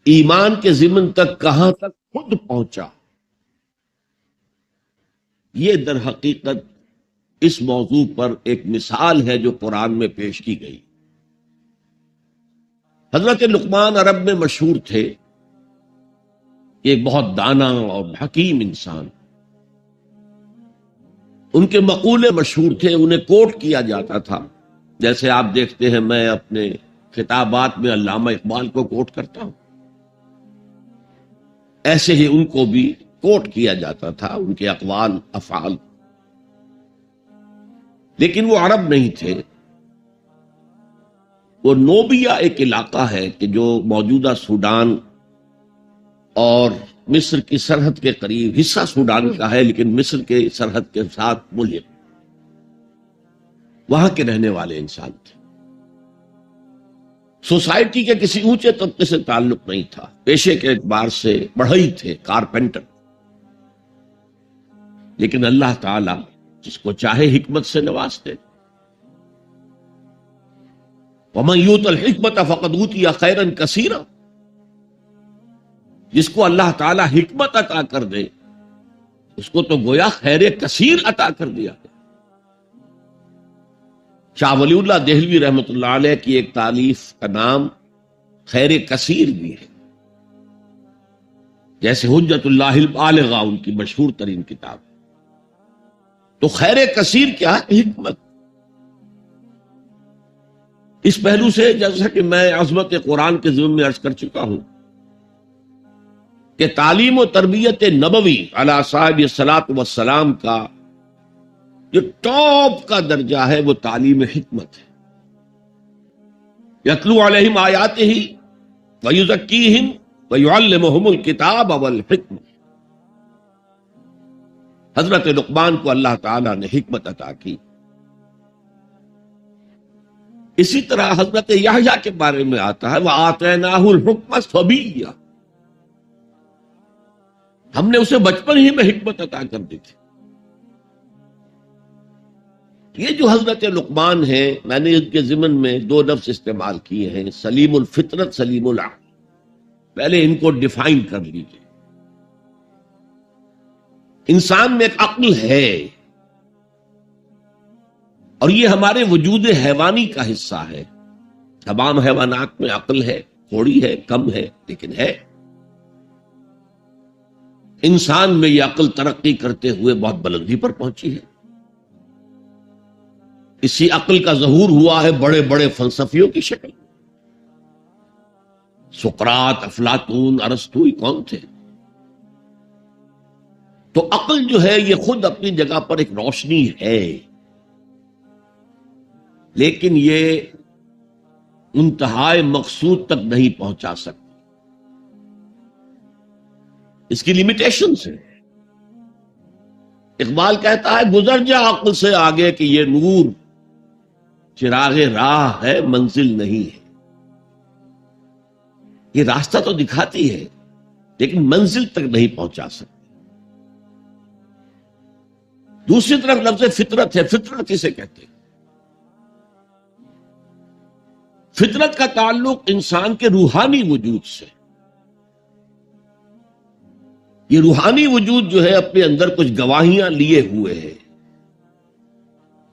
ایمان کے ضمن تک کہاں تک خود پہنچا، یہ در حقیقت اس موضوع پر ایک مثال ہے جو قرآن میں پیش کی گئی۔ حضرت لقمان عرب میں مشہور تھے، ایک بہت دانا اور حکیم انسان۔ ان کے مقولے مشہور تھے، انہیں کوٹ کیا جاتا تھا، جیسے آپ دیکھتے ہیں میں اپنے خطابات میں علامہ اقبال کو کوٹ کرتا ہوں، ایسے ہی ان کو بھی کوٹ کیا جاتا تھا، ان کے اقوال افعال۔ لیکن وہ عرب نہیں تھے، وہ نوبیا ایک علاقہ ہے کہ جو موجودہ سوڈان اور مصر کی سرحد کے قریب، حصہ سوڈان کا ہے لیکن مصر کے سرحد کے ساتھ ملحق، وہاں کے رہنے والے انسان تھے۔ سوسائٹی کے کسی اونچے طبقے سے تعلق نہیں تھا، پیشے کے اعتبار سے بڑھئی تھے، کارپینٹر۔ لیکن اللہ تعالی جس کو چاہے حکمت سے نوازتے۔ وَمَن يُؤْتَ الْحِكْمَةَ فَقَدْ أُوتِيَ خَيْرًا كَثِيرًا، جس کو اللہ تعالی حکمت عطا کر دے اس کو تو گویا خیر کثیر عطا کر دیا۔ شاہ ولی اللہ دہلوی رحمۃ اللہ علیہ کی ایک تالیف کا نام خیر کثیر بھی ہے، جیسے حجت اللہ البالغہ ان کی مشہور ترین کتاب۔ تو خیر کثیر کیا ہے؟ حکمت۔ اس پہلو سے جیسا کہ میں عظمت قرآن کے ضمن میں عرض کر چکا ہوں کہ تعلیم و تربیت نبوی علی صاحب الصلاۃ والسلام کا جو ٹاپ کا درجہ ہے وہ تعلیم حکمت ہے۔ یتلو علیہم آیاتہ ویزکیہم ویعلمہم الکتاب والحکمہ۔ حضرت لقمان کو اللہ تعالیٰ نے حکمت عطا کی۔ اسی طرح حضرت یحییٰ کے بارے میں آتا ہے وآتیناہ الحکمہ صبیہ، ہم نے اسے بچپن ہی میں حکمت عطا کر دی تھی۔ یہ جو حضرت لقمان ہیں، میں نے ان کے ضمن میں دو لفظ استعمال کیے ہیں، سلیم الفطرت، سلیم العقل۔ پہلے ان کو ڈیفائن کر لیجیے۔ انسان میں ایک عقل ہے اور یہ ہمارے وجود حیوانی کا حصہ ہے۔ تمام حیوانات میں عقل ہے، تھوڑی ہے، کم ہے، لیکن ہے۔ انسان میں یہ عقل ترقی کرتے ہوئے بہت بلندی پر پہنچی ہے۔ اسی عقل کا ظہور ہوا ہے بڑے بڑے فلسفیوں کی شکل۔ سقراط، افلاطون، ارسطو، یہ کون تھے؟ تو عقل جو ہے یہ خود اپنی جگہ پر ایک روشنی ہے، لیکن یہ انتہائے مقصود تک نہیں پہنچا سکتی، اس کی لیمیٹیشنز ہیں۔ اقبال کہتا ہے گزر جا عقل سے آگے کہ یہ نور چراغ راہ ہے، منزل نہیں ہے۔ یہ راستہ تو دکھاتی ہے لیکن منزل تک نہیں پہنچا سکتی۔ دوسری طرف لفظ فطرت ہے، فطرت اسے کہتے ہیں۔ فطرت کا تعلق انسان کے روحانی وجود سے۔ یہ روحانی وجود جو ہے اپنے اندر کچھ گواہیاں لیے ہوئے ہے،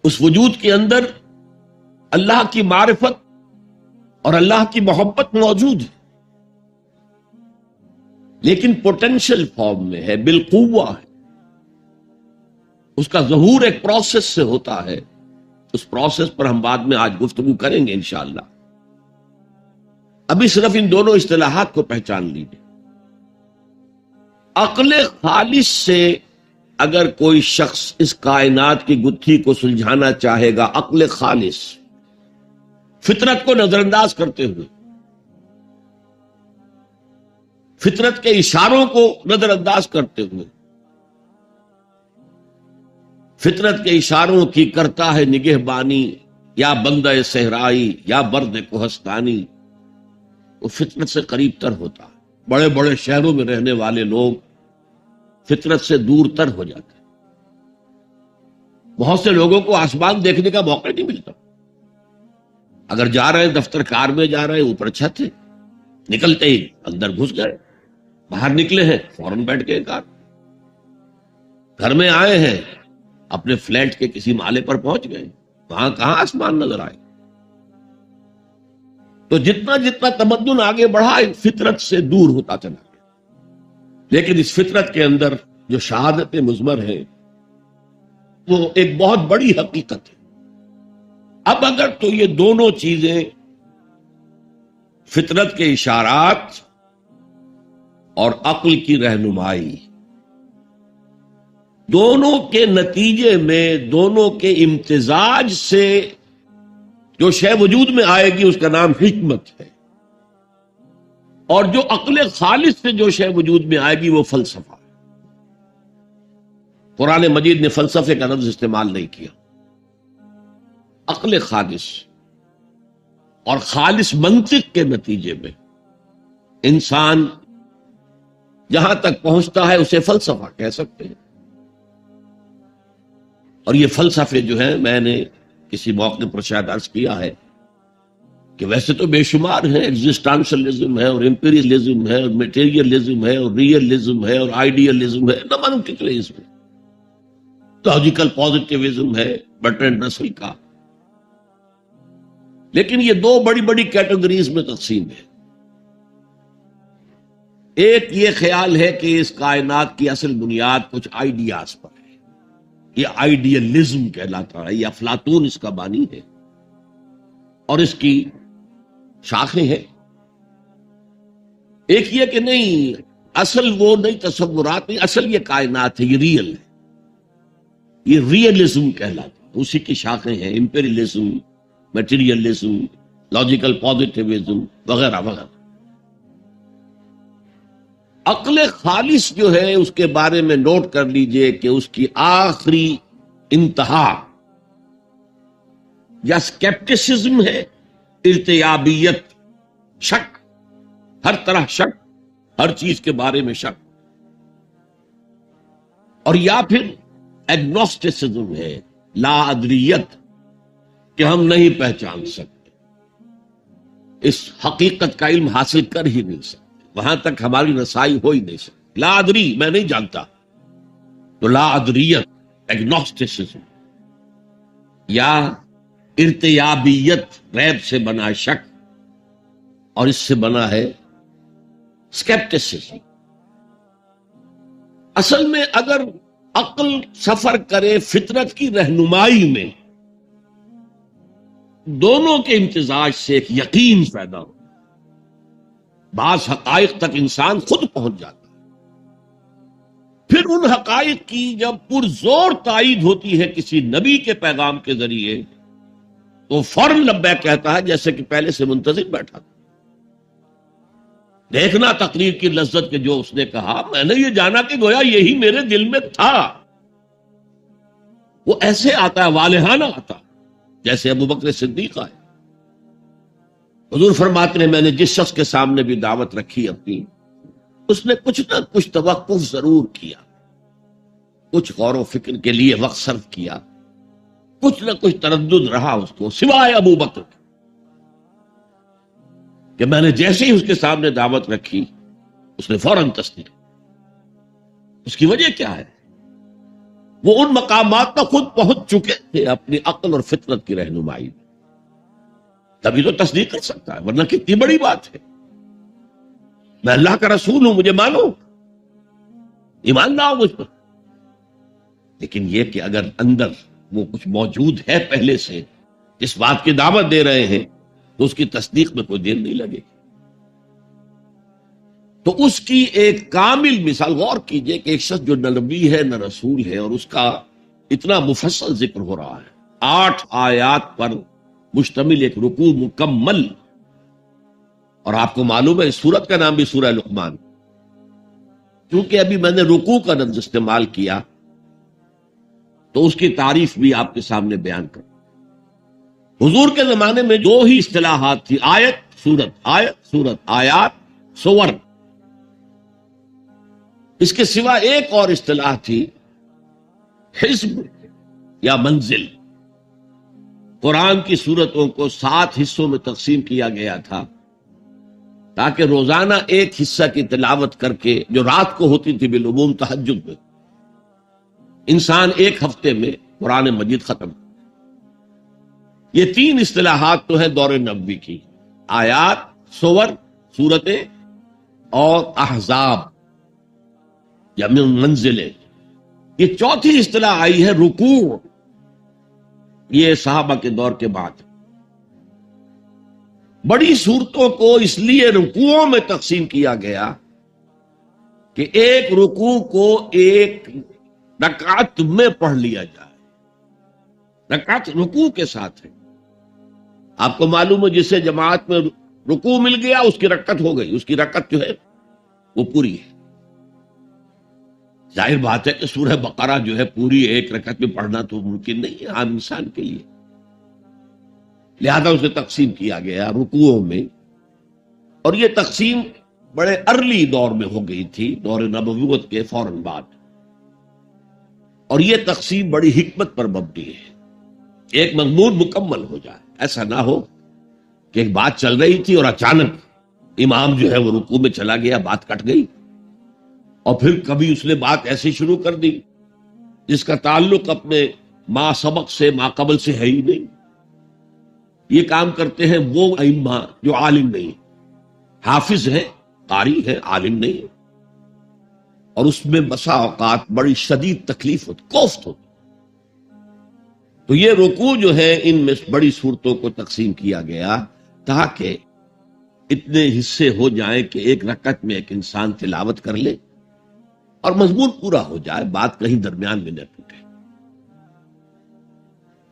اس وجود کے اندر اللہ کی معرفت اور اللہ کی محبت موجود ہے، لیکن پوٹینشل فارم میں ہے، بالقوہ ہے۔ اس کا ظہور ایک پروسیس سے ہوتا ہے، اس پروسیس پر ہم بعد میں آج گفتگو کریں گے انشاءاللہ۔ ابھی صرف ان دونوں اصطلاحات کو پہچان لیجیے۔ عقل خالص سے اگر کوئی شخص اس کائنات کی گتھی کو سلجھانا چاہے گا، عقل خالص، فطرت کو نظر انداز کرتے ہوئے، فطرت کے اشاروں کو نظر انداز کرتے ہوئے، فطرت کے اشاروں کی کرتا ہے نگہبانی، یا بندہ صحرائی یا برد کوہستانی، وہ فطرت سے قریب تر ہوتا ہے۔ بڑے بڑے شہروں میں رہنے والے لوگ فطرت سے دور تر ہو جاتے ہیں۔ بہت سے لوگوں کو آسمان دیکھنے کا موقع نہیں ملتا، اگر جا رہے ہیں دفتر کار میں جا رہے ہیں، اوپر چھت ہے، نکلتے ہی اندر گھس گئے، باہر نکلے ہیں فوراً بیٹھ گئے کار، گھر میں آئے ہیں اپنے فلیٹ کے کسی مالے پر پہنچ گئے، وہاں کہاں آسمان نظر آئے۔ تو جتنا جتنا تمدن آگے بڑھا فطرت سے دور ہوتا چلا گیا۔ لیکن اس فطرت کے اندر جو شہادت مضمر ہے وہ ایک بہت بڑی حقیقت ہے۔ اب اگر تو یہ دونوں چیزیں، فطرت کے اشارات اور عقل کی رہنمائی، دونوں کے نتیجے میں، دونوں کے امتزاج سے جو شے وجود میں آئے گی اس کا نام حکمت ہے، اور جو عقل خالص سے جو شے وجود میں آئے گی وہ فلسفہ ہے۔ قرآن مجید نے فلسفے کا لفظ استعمال نہیں کیا، عقل خالص اور خالص منطق کے نتیجے میں انسان جہاں تک پہنچتا ہے اسے فلسفہ کہہ سکتے ہیں۔ اور یہ فلسفے جو ہیں، میں نے کسی موقع پر شاید عرض کیا ہے کہ ویسے تو بے شمار ہیں، ایگزسٹانشلزم ہے اور امپیریلزم ہے اور میٹیریلزم ہے اور ریئلزم ہے اور آئیڈیلزم ہے، نہ معلوم کتنے اس میں، لاجیکل پازیٹیوزم ہے برٹرینڈ رسل کا۔ لیکن یہ دو بڑی بڑی کیٹیگریز میں تقسیم ہے۔ ایک یہ خیال ہے کہ اس کائنات کی اصل بنیاد کچھ آئیڈیاز پر ہے، یہ آئیڈیلزم کہلاتا ہے، یہ افلاطون اس کا بانی ہے اور اس کی شاخیں ہیں۔ ایک یہ کہ نہیں، اصل وہ نہیں، تصورات نہیں، اصل یہ کائنات ہے، یہ ریئل ہے، یہ ریئلزم کہلاتا ہے، اسی کی شاخیں ہیں، امپیریلزم، میٹیریلزم، لاجیکل پازیٹیوزم وغیرہ وغیرہ۔ عقل خالص جو ہے اس کے بارے میں نوٹ کر لیجئے کہ اس کی آخری انتہا یا سکیپٹسزم ہے، ارتیابیت، شک، ہر طرح شک، ہر چیز کے بارے میں شک، اور یا پھر ایگنوسٹسزم ہے، لا ادریت، کہ ہم نہیں پہچان سکتے، اس حقیقت کا علم حاصل کر ہی نہیں سکتے، وہاں تک ہماری رسائی ہو ہی نہیں سکتی، لا ادری، میں نہیں جانتا، تو لا ادریت، ایگنوسٹسزم، یا ارتیابیت، ریب سے بنا شک، اور اس سے بنا ہے سکیپٹسزم۔ اصل میں اگر عقل سفر کرے فطرت کی رہنمائی میں، دونوں کے امتزاج سے ایک یقین پیدا ہو، بعض حقائق تک انسان خود پہنچ جاتا ہے، پھر ان حقائق کی جب پرزور تائید ہوتی ہے کسی نبی کے پیغام کے ذریعے تو فوراً لبیک کہتا ہے، جیسے کہ پہلے سے منتظر بیٹھا تھا۔ دیکھنا تقریر کی لذت کے جو اس نے کہا، میں نے یہ جانا کہ گویا یہی میرے دل میں تھا۔ وہ ایسے آتا ہے، والہانہ آتا، جیسے ابو بکر صدیق آئے۔ حضور فرماتے ہیں، میں نے جس شخص کے سامنے بھی دعوت رکھی اپنی، اس نے کچھ نہ کچھ توقف ضرور کیا، کچھ غور و فکر کے لیے وقت صرف کیا، کچھ نہ کچھ تردد رہا اس کو، سوائے ابو بکر کے، کہ میں نے جیسے ہی اس کے سامنے دعوت رکھی اس نے فوراً تصدیق۔ اس کی وجہ کیا ہے؟ وہ ان مقامات پر خود پہنچ چکے تھے اپنی عقل اور فطرت کی رہنمائی میں، تبھی تو تصدیق کر سکتا ہے، ورنہ کتنی بڑی بات ہے، میں اللہ کا رسول ہوں، مجھے مانو، ایمان لاؤ مجھ پر۔ لیکن یہ کہ اگر اندر وہ کچھ موجود ہے پہلے سے، جس بات کی دعوت دے رہے ہیں، تو اس کی تصدیق میں کوئی دیر نہیں لگے گی۔ تو اس کی ایک کامل مثال، غور کیجئے کہ ایک شخص جو نہ نبی ہے نہ رسول ہے، اور اس کا اتنا مفصل ذکر ہو رہا ہے، 8 آیات پر مشتمل ایک رکوع مکمل، اور آپ کو معلوم ہے اس سورت کا نام بھی سورہ لقمان، کیونکہ ابھی میں نے رکوع کا لفظ استعمال کیا تو اس کی تعریف بھی آپ کے سامنے بیان کروں۔ حضور کے زمانے میں جو ہی اصطلاحات تھی، آیت سورت آیات سور، اس کے سوا ایک اور اصطلاح تھی حزب یا منزل۔ قرآن کی سورتوں کو 7 حصوں میں تقسیم کیا گیا تھا تاکہ روزانہ ایک حصہ کی تلاوت کر کے، جو رات کو ہوتی تھی بالعموم تہجد میں، انسان ایک ہفتے میں قرآن مجید ختم۔ یہ 3 اصطلاحات تو ہیں دور نبوی کی، آیات، سور، سورتیں، اور احزاب یا منزلیں۔ یہ چوتھی اصطلاح آئی ہے رکوع، یہ صحابہ کے دور کے بعد۔ بڑی صورتوں کو اس لیے رکوعوں میں تقسیم کیا گیا کہ ایک رکوع کو ایک رکعت میں پڑھ لیا جائے، رکعت رکوع کے ساتھ ہے۔ آپ کو معلوم ہے جسے جماعت میں رکوع مل گیا اس کی رکعت ہو گئی، اس کی رکعت جو ہے وہ پوری ہے۔ ظاہر بات ہے کہ سورہ بقرہ جو ہے پوری ایک رکعت میں پڑھنا تو ممکن نہیں ہے عام انسان کے لیے، لہذا اسے تقسیم کیا گیا رکوعوں میں۔ اور یہ تقسیم بڑے ارلی دور میں ہو گئی تھی، دور نبوت کے فوراً بعد، اور یہ تقسیم بڑی حکمت پر مبنی ہے، ایک مضمون مکمل ہو جائے۔ ایسا نہ ہو کہ ایک بات چل رہی تھی اور اچانک امام جو ہے وہ رکوع میں چلا گیا، بات کٹ گئی، اور پھر کبھی اس نے بات ایسی شروع کر دی جس کا تعلق اپنے ما سبق سے، ما قبل سے ہے ہی نہیں۔ یہ کام کرتے ہیں وہ ائمہ جو عالم نہیں، حافظ ہے، قاری ہے، عالم نہیں، اور اس میں بسا اوقات بڑی شدید تکلیف ہوتی، کوفت ہوتی۔ تو یہ رکوع جو ہے ان میں بڑی صورتوں کو تقسیم کیا گیا تاکہ اتنے حصے ہو جائیں کہ ایک رکعت میں ایک انسان تلاوت کر لے اور مضمون پورا ہو جائے، بات کہیں درمیان میں نہ ٹوٹے۔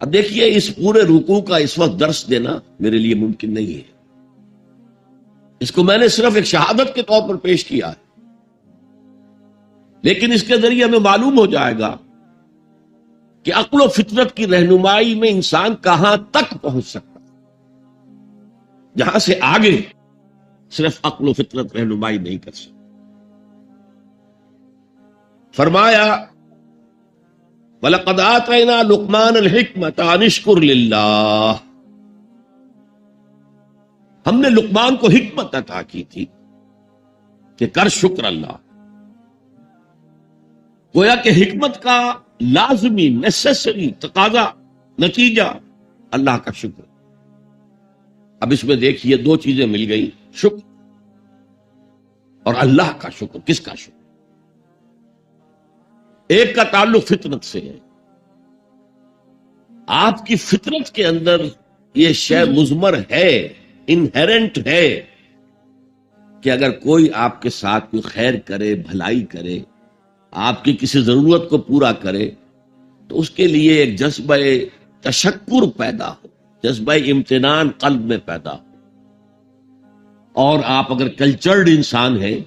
اب دیکھیے اس پورے رکوع کا اس وقت درس دینا میرے لیے ممکن نہیں ہے، اس کو میں نے صرف ایک شہادت کے طور پر پیش کیا ہے، لیکن اس کے ذریعے ہمیں معلوم ہو جائے گا کہ عقل و فطرت کی رہنمائی میں انسان کہاں تک پہنچ سکتا ہے، جہاں سے آگے صرف عقل و فطرت رہنمائی نہیں کر سکتی۔ فرمایا وَلَقَدْ آتَيْنَا لُقْمَانَ الْحِكْمَةَ أَنِ اشْكُرْ لِلَّهِ، ہم نے لقمان کو حکمت عطا کی تھی کہ کر شکر اللہ۔ گویا کہ حکمت کا لازمی نیسیسری تقاضا، نتیجہ اللہ کا شکر۔ اب اس میں دیکھیے 2 چیزیں مل گئی، شکر اور اللہ کا شکر۔ کس کا شکر؟ ایک کا تعلق فطرت سے ہے، آپ کی فطرت کے اندر یہ شے مضمر ہے، انہیرنٹ ہے کہ اگر کوئی آپ کے ساتھ کوئی خیر کرے، بھلائی کرے، آپ کی کسی ضرورت کو پورا کرے تو اس کے لیے ایک جذبہ تشکر پیدا ہو، جذبہ امتنان قلب میں پیدا ہو، اور آپ اگر کلچرڈ انسان ہیں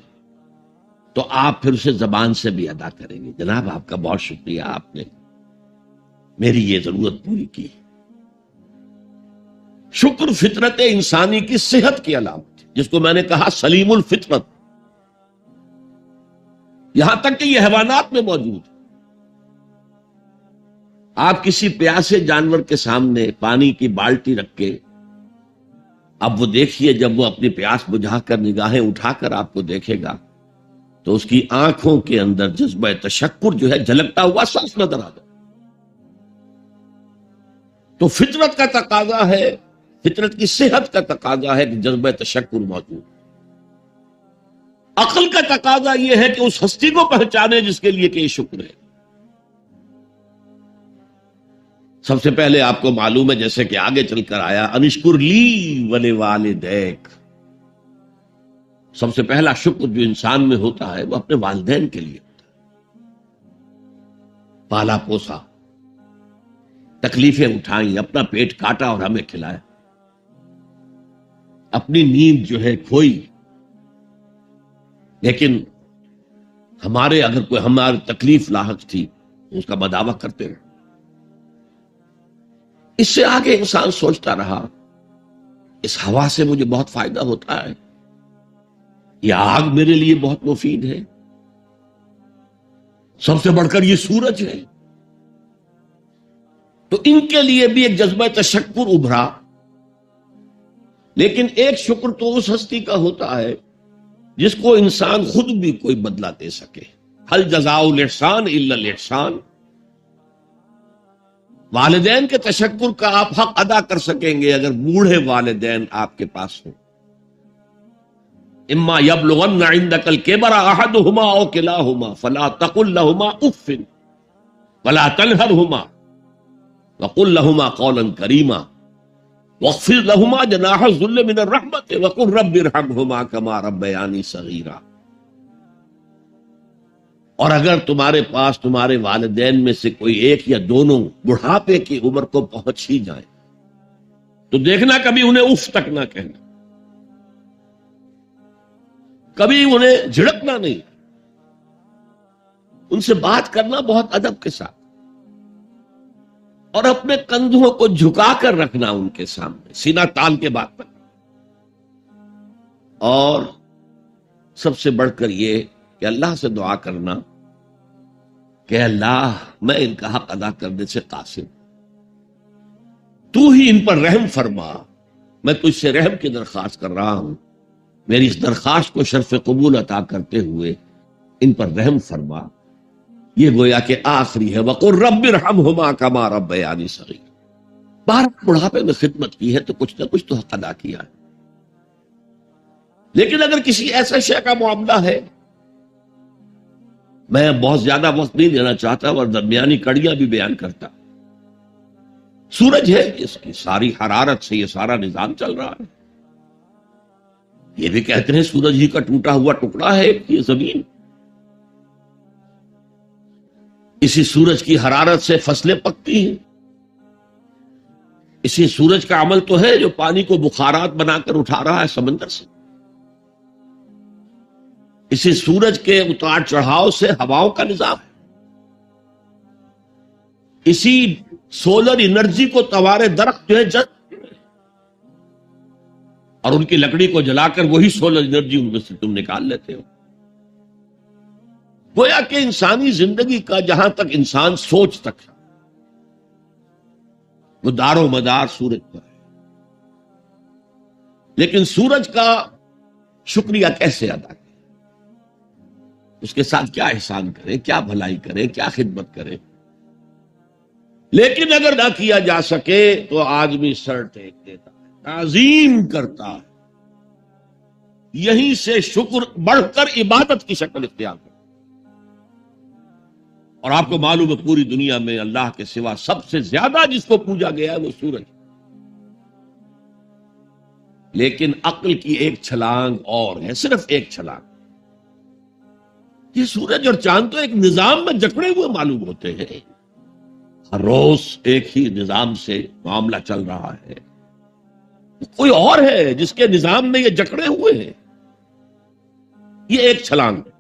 تو آپ پھر اسے زبان سے بھی ادا کریں گے، جناب آپ کا بہت شکریہ، آپ نے میری یہ ضرورت پوری کی۔ شکر فطرت انسانی کی صحت کی علامت ہے، جس کو میں نے کہا سلیم الفطرت، یہاں تک کہ یہ حیوانات میں موجود ہے۔ آپ کسی پیاسے جانور کے سامنے پانی کی بالٹی رکھ کے، اب وہ دیکھیے جب وہ اپنی پیاس بجھا کر نگاہیں اٹھا کر آپ کو دیکھے گا تو اس کی آنکھوں کے اندر جذبہ تشکر جو ہے جھلکتا ہوا صاف نظر آ جائے۔ تو فطرت کا تقاضا ہے، فطرت کی صحت کا تقاضا ہے کہ جذبہ تشکر موجود۔ عقل کا تقاضا یہ ہے کہ اس ہستی کو پہچانے جس کے لیے کہ یہ شکر ہے۔ سب سے پہلے آپ کو معلوم ہے جیسے کہ آگے چل کر آیا انشکر لی ولوالدیک، سب سے پہلا شکر جو انسان میں ہوتا ہے وہ اپنے والدین کے لیے ہوتا ہے۔ پالا پوسا، تکلیفیں اٹھائیں، اپنا پیٹ کاٹا اور ہمیں کھلایا، اپنی نیند جو ہے کھوئی، لیکن ہمارے اگر کوئی ہماری تکلیف لاحق تھی اس کا بداوا کرتے رہے۔ اس سے آگے انسان سوچتا رہا اس ہوا سے مجھے بہت فائدہ ہوتا ہے، یہ آگ میرے لیے بہت مفید ہے، سب سے بڑھ کر یہ سورج ہے۔ تو ان کے لیے بھی ایک جذبہ تشکر ابھرا، لیکن ایک شکر تو اس ہستی کا ہوتا ہے جس کو انسان خود بھی کوئی بدلہ دے سکے۔ ہل جزاء الاحسان الا الاحسان، والدین کے تشکر کا آپ حق ادا کر سکیں گے اگر بوڑھے والدین آپ کے پاس ہوں۔ اما یبلغن عندک الکبر احدہما او کلاہما فلا تقل لہما اف ولا تنہرہما وقل لہما قولا کریما واخفض لہما جناح الذل من الرحمۃ وقل رب ارحمہما کما ربیانی صغیرا۔ اور اگر تمہارے پاس تمہارے والدین میں سے کوئی ایک یا دونوں بڑھاپے کی عمر کو پہنچ ہی جائیں تو دیکھنا کبھی انہیں اف تک نہ کہنا، کبھی انہیں جھڑکنا نہیں، ان سے بات کرنا بہت ادب کے ساتھ، اور اپنے کندھوں کو جھکا کر رکھنا ان کے سامنے، سینہ تان کے بات کرنا۔ اور سب سے بڑھ کر یہ کہ اللہ سے دعا کرنا کہ اللہ میں ان کا حق ادا کرنے سے قاصر، تو ہی ان پر رحم فرما، میں تجھ سے رحم کی درخواست کر رہا ہوں، میری اس درخواست کو شرف قبول عطا کرتے ہوئے ان پر رحم فرما۔ یہ گویا کہ آخری ہے، وَقُلْ رَبِّ ارْحَمْهُمَا كَمَا رَبَّيَانِي صَغِيرًا۔ بار بڑھاپے میں خدمت کی ہے تو کچھ نہ کچھ تو حق ادا کیا ہے، لیکن اگر کسی ایسا شے کا معاملہ ہے، میں بہت زیادہ وقت نہیں دینا چاہتا اور درمیانی کڑیاں بھی بیان کرتا، سورج ہے اس کی ساری حرارت سے یہ سارا نظام چل رہا ہے، یہ بھی کہتے ہیں سورج ہی کا ٹوٹا ہوا ٹکڑا ہے یہ زمین، اسی سورج کی حرارت سے فصلیں پکتی ہیں، اسی سورج کا عمل تو ہے جو پانی کو بخارات بنا کر اٹھا رہا ہے سمندر سے، اسی سورج کے اتار چڑھاؤ سے ہواؤں کا نظام ہے، اسی سولر انرجی کو توارے درخت جو ہے جذب اور ان کی لکڑی کو جلا کر وہی سولر انرجی ان میں سے تم نکال لیتے ہو۔ گویا کہ انسانی زندگی کا جہاں تک انسان سوچ تک ہے وہ دار و مدار سورج پر ہے، لیکن سورج کا شکریہ کیسے ادا کریں، اس کے ساتھ کیا احسان کریں، کیا بھلائی کریں، کیا خدمت کریں؟ لیکن اگر نہ کیا جا سکے تو آدمی سر ٹیک دیتا ہے، تعظیم کرتا ہے، یہیں سے شکر بڑھ کر عبادت کی شکل اختیار کرتا ہے۔ اور آپ کو معلوم ہے پوری دنیا میں اللہ کے سوا سب سے زیادہ جس کو پوجا گیا ہے وہ سورج، لیکن عقل کی ایک چھلانگ اور ہے، صرف ایک چھلانگ۔ یہ سورج اور چاند تو ایک نظام میں جکڑے ہوئے معلوم ہوتے ہیں، ہر روز ایک ہی نظام سے معاملہ چل رہا ہے، کوئی اور ہے جس کے نظام میں یہ جکڑے ہوئے ہیں، یہ ایک چھلانگ ہے۔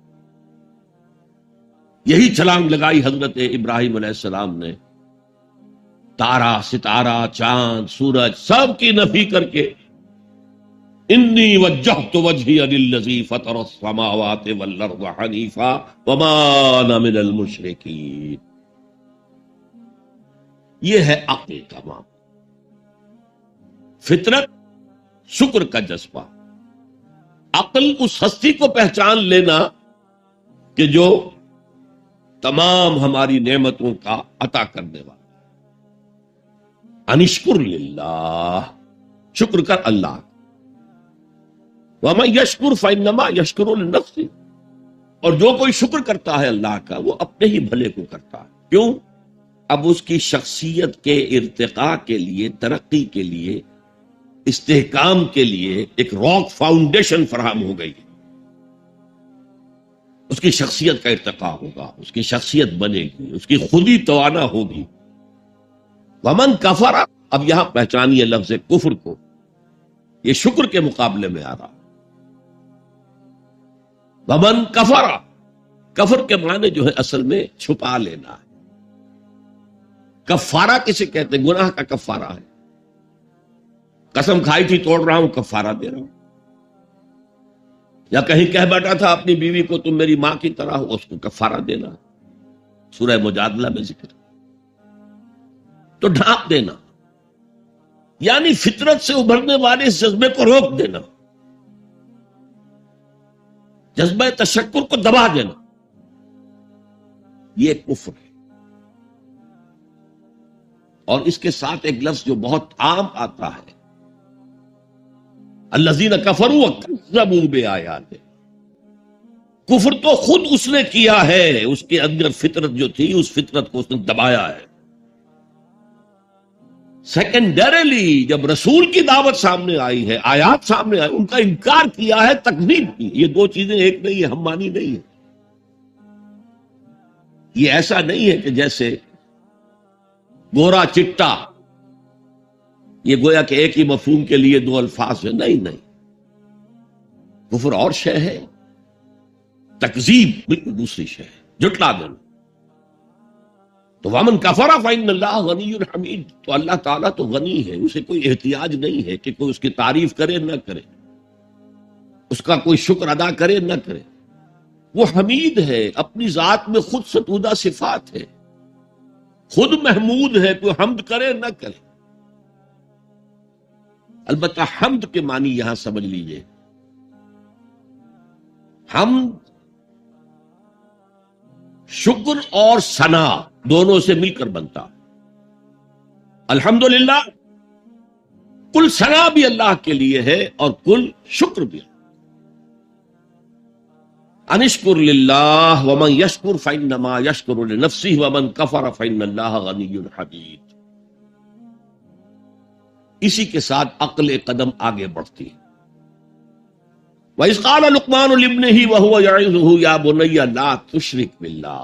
یہی چھلانگ لگائی حضرت ابراہیم علیہ السلام نے، تارا ستارہ چاند سورج سب کی نفی کر کے، انی وجہت وجہی للذی فطر السماوات والارض حنیفا وما انا من المشرکین۔ یہ ہے عقل کا معاملہ، فطرت شکر کا جذبہ، عقل اس ہستی کو پہچان لینا کہ جو تمام ہماری نعمتوں کا عطا کرنے والا، انشکر للہ، شکر کر اللہ، وَمَن يَشْكُرْ فَإِنَّمَا يَشْكُرُ لِنَفْسِهِ، اور جو کوئی شکر کرتا ہے اللہ کا وہ اپنے ہی بھلے کو کرتا ہے۔ کیوں؟ اب اس کی شخصیت کے ارتقاء کے لیے، ترقی کے لیے، استحکام کے لیے ایک راک فاؤنڈیشن فراہم ہو گئی، اس کی شخصیت کا ارتقاء ہوگا، اس کی شخصیت بنے گی، اس کی خودی توانا ہوگی۔ ومن کفر، اب یہاں پہچانیے لفظ کفر کو، یہ شکر کے مقابلے میں آ رہا۔ ومن کفر، کفر کے معنی جو ہے اصل میں چھپا لینا ہے، کفارہ کسے کہتے ہیں؟ گناہ کا کفارہ ہے. قسم کھائی تھی توڑ رہا ہوں، کفارہ دے رہا ہوں. یا کہیں کہہ بیٹھا تھا اپنی بیوی کو تم میری ماں کی طرح ہو، اس کو کفارہ دینا. سورہ مجادلہ میں ذکر. تو ڈھانپ دینا یعنی فطرت سے ابھرنے والے اس جذبے کو روک دینا، جذبہ تشکر کو دبا دینا، یہ کفر ہے. اور اس کے ساتھ ایک لفظ جو بہت عام آتا ہے، الذین کفروا وکذبوا بآیاتنا. کفر تو خود اس نے کیا ہے، اس کے اندر فطرت جو تھی اس فطرت کو اس نے دبایا ہے. سیکنڈریلی جب رسول کی دعوت سامنے آئی ہے، آیات سامنے آئی، ان کا انکار کیا ہے، تکذیب کی. یہ دو چیزیں ایک نہیں ہے، ہم مانی نہیں ہے. یہ ایسا نہیں ہے کہ جیسے گورا چٹا، یہ گویا کہ ایک ہی مفہوم کے لیے دو الفاظ ہیں. نہیں نہیں، کفر اور شے ہے، تکذیب بالکل دوسری شے ہے، جھٹلا دینا. تو وَمَنْ كَفَرَ فَإِنَّ اللَّهَ غَنِيٌّ حَمِيدٌ. تو اللہ تعالیٰ تو غنی ہے، اسے کوئی احتیاج نہیں ہے کہ کوئی اس کی تعریف کرے نہ کرے، اس کا کوئی شکر ادا کرے نہ کرے. وہ حمید ہے، اپنی ذات میں خود ستودہ صفات ہے، خود محمود ہے، کوئی حمد کرے نہ کرے. البتہ حمد کے معنی یہاں سمجھ لیجئے، حمد شکر اور ثنا دونوں سے مل کر بنتا. الحمدللہ کل ثنا بھی اللہ کے لیے ہے اور کل شکر بھی. انشکر للہ ومن یشکر فانما یشکر لنفسہ ومن کفر فان اللہ غنی حمید. اسی کے ساتھ عقل قدم آگے بڑھتی ہے. وَإِذْ قَالَ لُقْمَانُ لِابْنِهِ وَهُوَ يَعِظُهُ يَا بُنَيَّ لَا تُشْرِكْ بِاللَّهِ.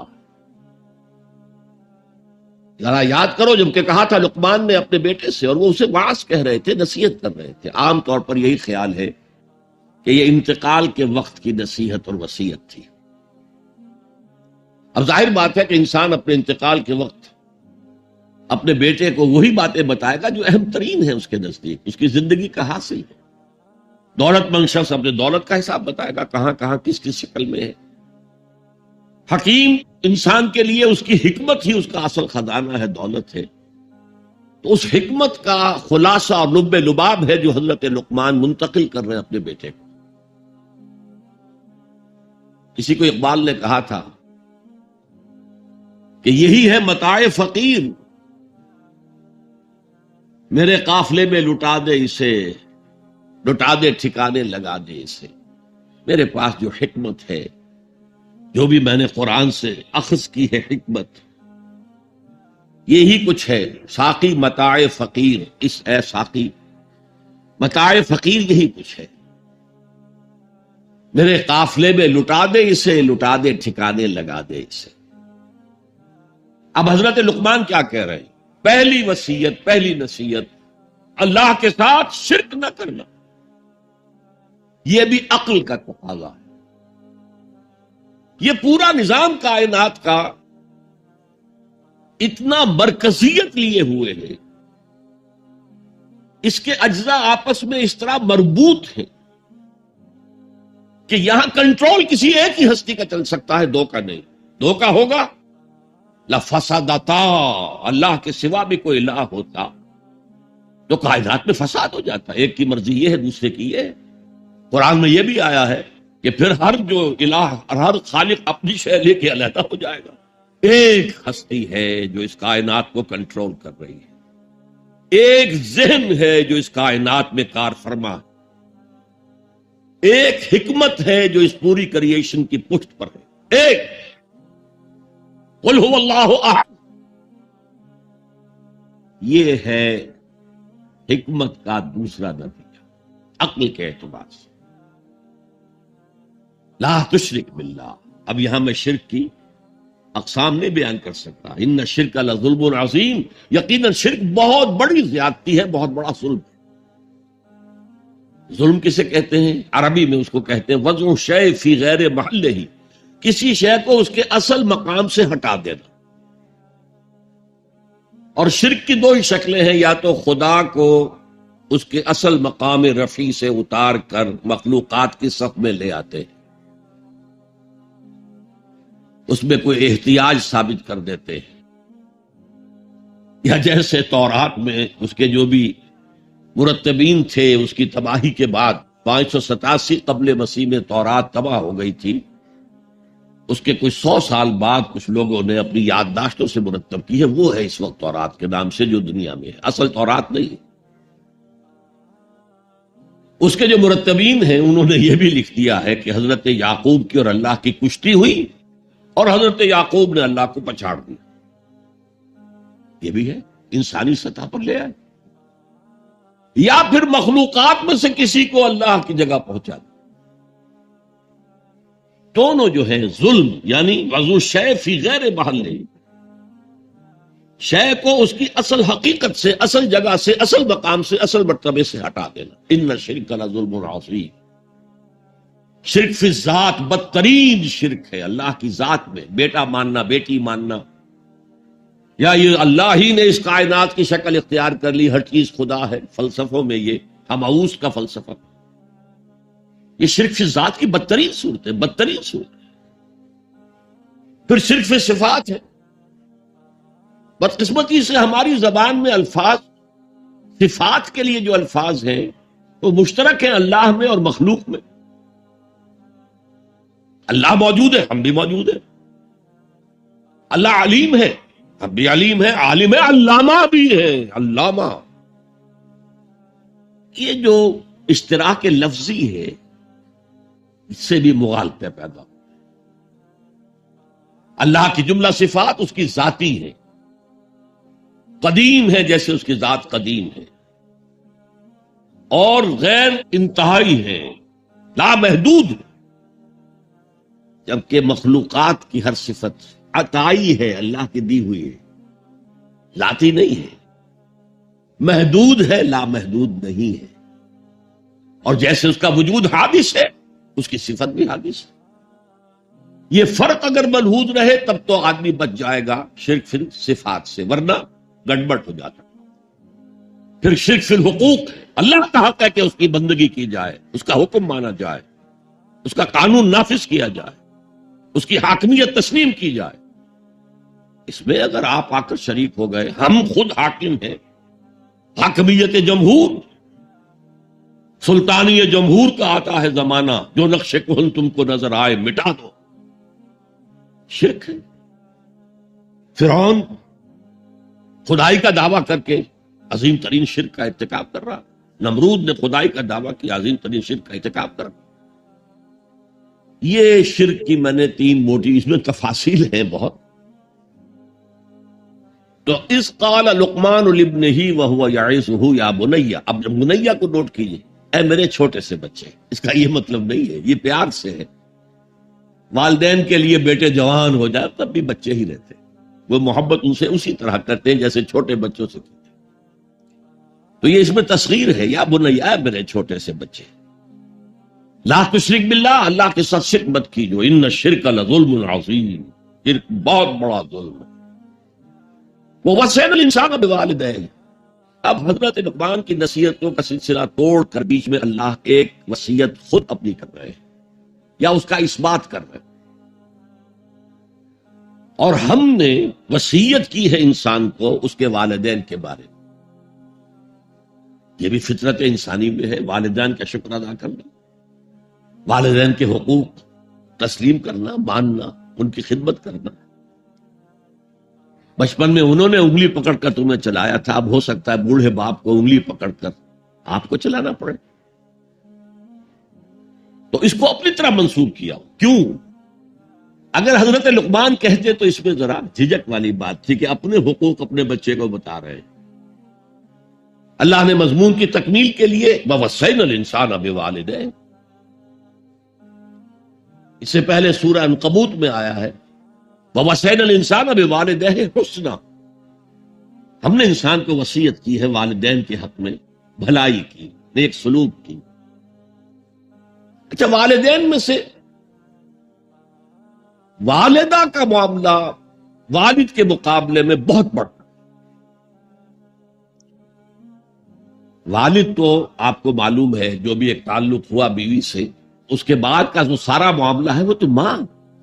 ذرا یاد کرو جب کہ کہا تھا لقمان نے اپنے بیٹے سے، اور وہ اسے واعظ کہہ رہے تھے، نصیحت کر رہے تھے. عام طور پر یہی خیال ہے کہ یہ انتقال کے وقت کی نصیحت اور وصیت تھی. اب ظاہر بات ہے کہ انسان اپنے انتقال کے وقت اپنے بیٹے کو وہی باتیں بتائے گا جو اہم ترین ہے اس کے نزدیک، اس کی زندگی کا حاصل ہے. دولت مند شخص اپنے دولت کا حساب بتائے گا، کہاں کہاں کس کس شکل میں ہے. حکیم انسان کے لیے اس کی حکمت ہی اس کا اصل خزانہ ہے، دولت ہے. تو اس حکمت کا خلاصہ اور لب لباب ہے جو حضرت لقمان منتقل کر رہے ہیں اپنے بیٹے کو. کسی کو اقبال نے کہا تھا کہ یہی ہے متاع فقیر، میرے قافلے میں لٹا دے اسے، لٹا دے ٹھکانے لگا دے اسے. میرے پاس جو حکمت ہے، جو بھی میں نے قرآن سے اخذ کی ہے حکمت، یہی کچھ ہے. ساقی متاع فقیر، اس اے ساقی متاع فقیر یہی کچھ ہے. میرے قافلے میں لٹا دے اسے، لٹا دے ٹھکانے لگا دے اسے. اب حضرت لقمان کیا کہہ رہے ہیں؟ پہلی وصیت، پہلی نصیحت، اللہ کے ساتھ شرک نہ کرنا. یہ بھی عقل کا تقاضا ہے. یہ پورا نظام کائنات کا اتنا مرکزیت لیے ہوئے ہے، اس کے اجزاء آپس میں اس طرح مربوط ہیں کہ یہاں کنٹرول کسی ایک ہی ہستی کا چل سکتا ہے، دو کا نہیں. دو کا ہوگا لفسدتا، اللہ کے سوا بھی کوئی الہ ہوتا تو کائنات میں فساد ہو جاتا. ایک کی مرضی یہ ہے، دوسرے کی یہ ہے. قرآن میں یہ بھی آیا ہے کہ پھر ہر جو الہ، ہر خالق اپنی شے لے کے علیحدہ ہو جائے گا. ایک ہستی ہے جو اس کائنات کو کنٹرول کر رہی ہے، ایک ذہن ہے جو اس کائنات میں کار فرما ہے، ایک حکمت ہے جو اس پوری کریشن کی پشت پر ہے. ایک قل هو اللہ احد. یہ ہے حکمت کا دوسرا نتیجہ عقل کے اعتبار سے. لا تشرک باللہ. اب یہاں میں شرک کی اقسام نہیں بیان کر سکتا. ان الشرک لظلم عظیم. یقیناً شرک بہت بڑی زیادتی ہے، بہت بڑا ظلم ہے. ظلم کسے کہتے ہیں؟ عربی میں اس کو کہتے ہیں وضع شیء فی غیر محلہ، کسی شے کو اس کے اصل مقام سے ہٹا دینا. اور شرک کی دو ہی شکلیں ہیں، یا تو خدا کو اس کے اصل مقام رفیع سے اتار کر مخلوقات کی صف میں لے آتے ہیں، اس میں کوئی احتیاج ثابت کر دیتے ہیں، یا جیسے تورات میں اس کے جو بھی مرتبین تھے، اس کی تباہی کے بعد 587 قبل مسیح میں تورات تباہ ہو گئی تھی، اس کے کوئی 100 سال بعد کچھ لوگوں نے اپنی یادداشتوں سے مرتب کی ہے، وہ ہے اس وقت تورات کے نام سے جو دنیا میں ہے، اصل تورات نہیں ہے۔ اس کے جو مرتبین ہیں انہوں نے یہ بھی لکھ دیا ہے کہ حضرت یعقوب کی اور اللہ کی کشتی ہوئی اور حضرت یعقوب نے اللہ کو پچھاڑ دیا، یہ بھی ہے، انسانی سطح پر لے آئے، یا پھر مخلوقات میں سے کسی کو اللہ کی جگہ پہنچا دیا۔ دونوں جو ہے ظلم، یعنی وضع شے فی غیر محلہ، شے کو اس کی اصل حقیقت سے، اصل جگہ سے، اصل مقام سے، اصل مرتبے سے ہٹا دینا۔ ان الشرک لظلم عظیم، شرک فی الذات بدترین شرک ہے، اللہ کی ذات میں بیٹا ماننا، بیٹی ماننا، یا یہ اللہ ہی نے اس کائنات کی شکل اختیار کر لی، ہر چیز خدا ہے، فلسفوں میں یہ ہمعوس کا فلسفہ، یہ شرک فی ذات کی بدترین صورت ہے، بدترین صورت ہے۔ پھر شرک فی صفات ہے، بدقسمتی سے ہماری زبان میں الفاظ، صفات کے لیے جو الفاظ ہیں وہ مشترک ہیں اللہ میں اور مخلوق میں۔ اللہ موجود ہے، ہم بھی موجود ہیں، اللہ علیم ہے، ہم بھی علیم ہے، عالم ہے، علامہ بھی ہے، علامہ۔ یہ جو اشتراک لفظی ہے اس سے بھی مغالطے پیدا ہو۔ اللہ کی جملہ صفات اس کی ذاتی ہے، قدیم ہے جیسے اس کی ذات قدیم ہے، اور غیر انتہائی ہے، لامحدود ہے، جبکہ مخلوقات کی ہر صفت عطائی ہے، اللہ کی دی ہوئی ہے، ذاتی نہیں ہے، محدود ہے، لامحدود نہیں ہے۔ اور جیسے اس کا وجود حادث ہے اس کی صفت بھی حادث ہے۔ یہ فرق اگر ملحوظ رہے تب تو آدمی بچ جائے گا شرک فی صفات سے، ورنہ گڑبڑ ہو جاتا۔ پھر شرک فی الحقوق، اللہ کا حق ہے کہ اس کی بندگی کی جائے، اس کا حکم مانا جائے، اس کا قانون نافذ کیا جائے، اس کی حاکمیت تسلیم کی جائے۔ اس میں اگر آپ آ کر شریک ہو گئے، ہم خود حاکم ہیں، حاکمیت جمہور، سلطانی جمہور کا آتا ہے زمانہ، جو نقش کہن تم کو نظر آئے مٹا دو، شرک ہے۔ فرعون خدائی کا دعویٰ کر کے عظیم ترین شرک کا ارتکاب کر رہا، نمرود نے خدائی کا دعویٰ کیا، عظیم ترین شرک کا ارتکاب کر رہا۔ یہ شرک کی میں نے 3 موٹی، اس میں تفاصیل ہیں بہت۔ تو اس قال لقمان لابنہ وہو یعظہ یا بنی، اب بنیہ کو نوٹ کیجئے، اے میرے چھوٹے سے بچے، اس کا یہ مطلب نہیں ہے، یہ پیار سے ہے۔ والدین کے لیے بیٹے جوان ہو جائے تب بھی بچے ہی رہتے، وہ محبت ان سے اسی طرح کرتے ہیں جیسے چھوٹے بچوں سے کرتے۔ تو یہ اس میں تصغیر ہے، یا بنی، اے میرے چھوٹے سے بچے، لا تشرک باللہ، اللہ کے ساتھ شرک مت کیجو، ان الشرک لظلم عظیم، شرک بہت بڑا ظلم ہے۔ ووصینا الانسان بوالدیہ، اب حضرت لقمان کی نصیحتوں کا سلسلہ توڑ کر بیچ میں اللہ ایک وصیت خود اپنی کر رہے ہیں یا اس کا اثبات کر رہے ہیں۔ اور ہم نے وصیت کی ہے انسان کو اس کے والدین کے بارے میں، یہ بھی فطرت انسانی میں ہے، والدین کا شکر ادا کرنا، والدین کے حقوق تسلیم کرنا، ماننا، ان کی خدمت کرنا۔ بچپن میں انہوں نے انگلی پکڑ کر تمہیں چلایا تھا، اب ہو سکتا ہے بوڑھے باپ کو انگلی پکڑ کر آپ کو چلانا پڑے، تو اس کو اپنی طرح منسوب کیا۔ کیوں؟ اگر حضرت لقمان کہتے تو اس میں ذرا جھجک والی بات تھی کہ اپنے حقوق اپنے بچے کو بتا رہے ہیں۔ اللہ نے مضمون کی تکمیل کے لیے ووصینا الانسان بوالدیہ، اس سے پہلے سورہ عنکبوت میں آیا ہے ووصینا الانسان بوالدیہ حسنا، ہم نے انسان کو وصیت کی ہے والدین کے حق میں بھلائی کی، نیک سلوک کی۔ اچھا، والدین میں سے والدہ کا معاملہ والد کے مقابلے میں بہت بڑا، والد تو آپ کو معلوم ہے جو بھی ایک تعلق ہوا بیوی سے، اس کے بعد کا جو سارا معاملہ ہے وہ تو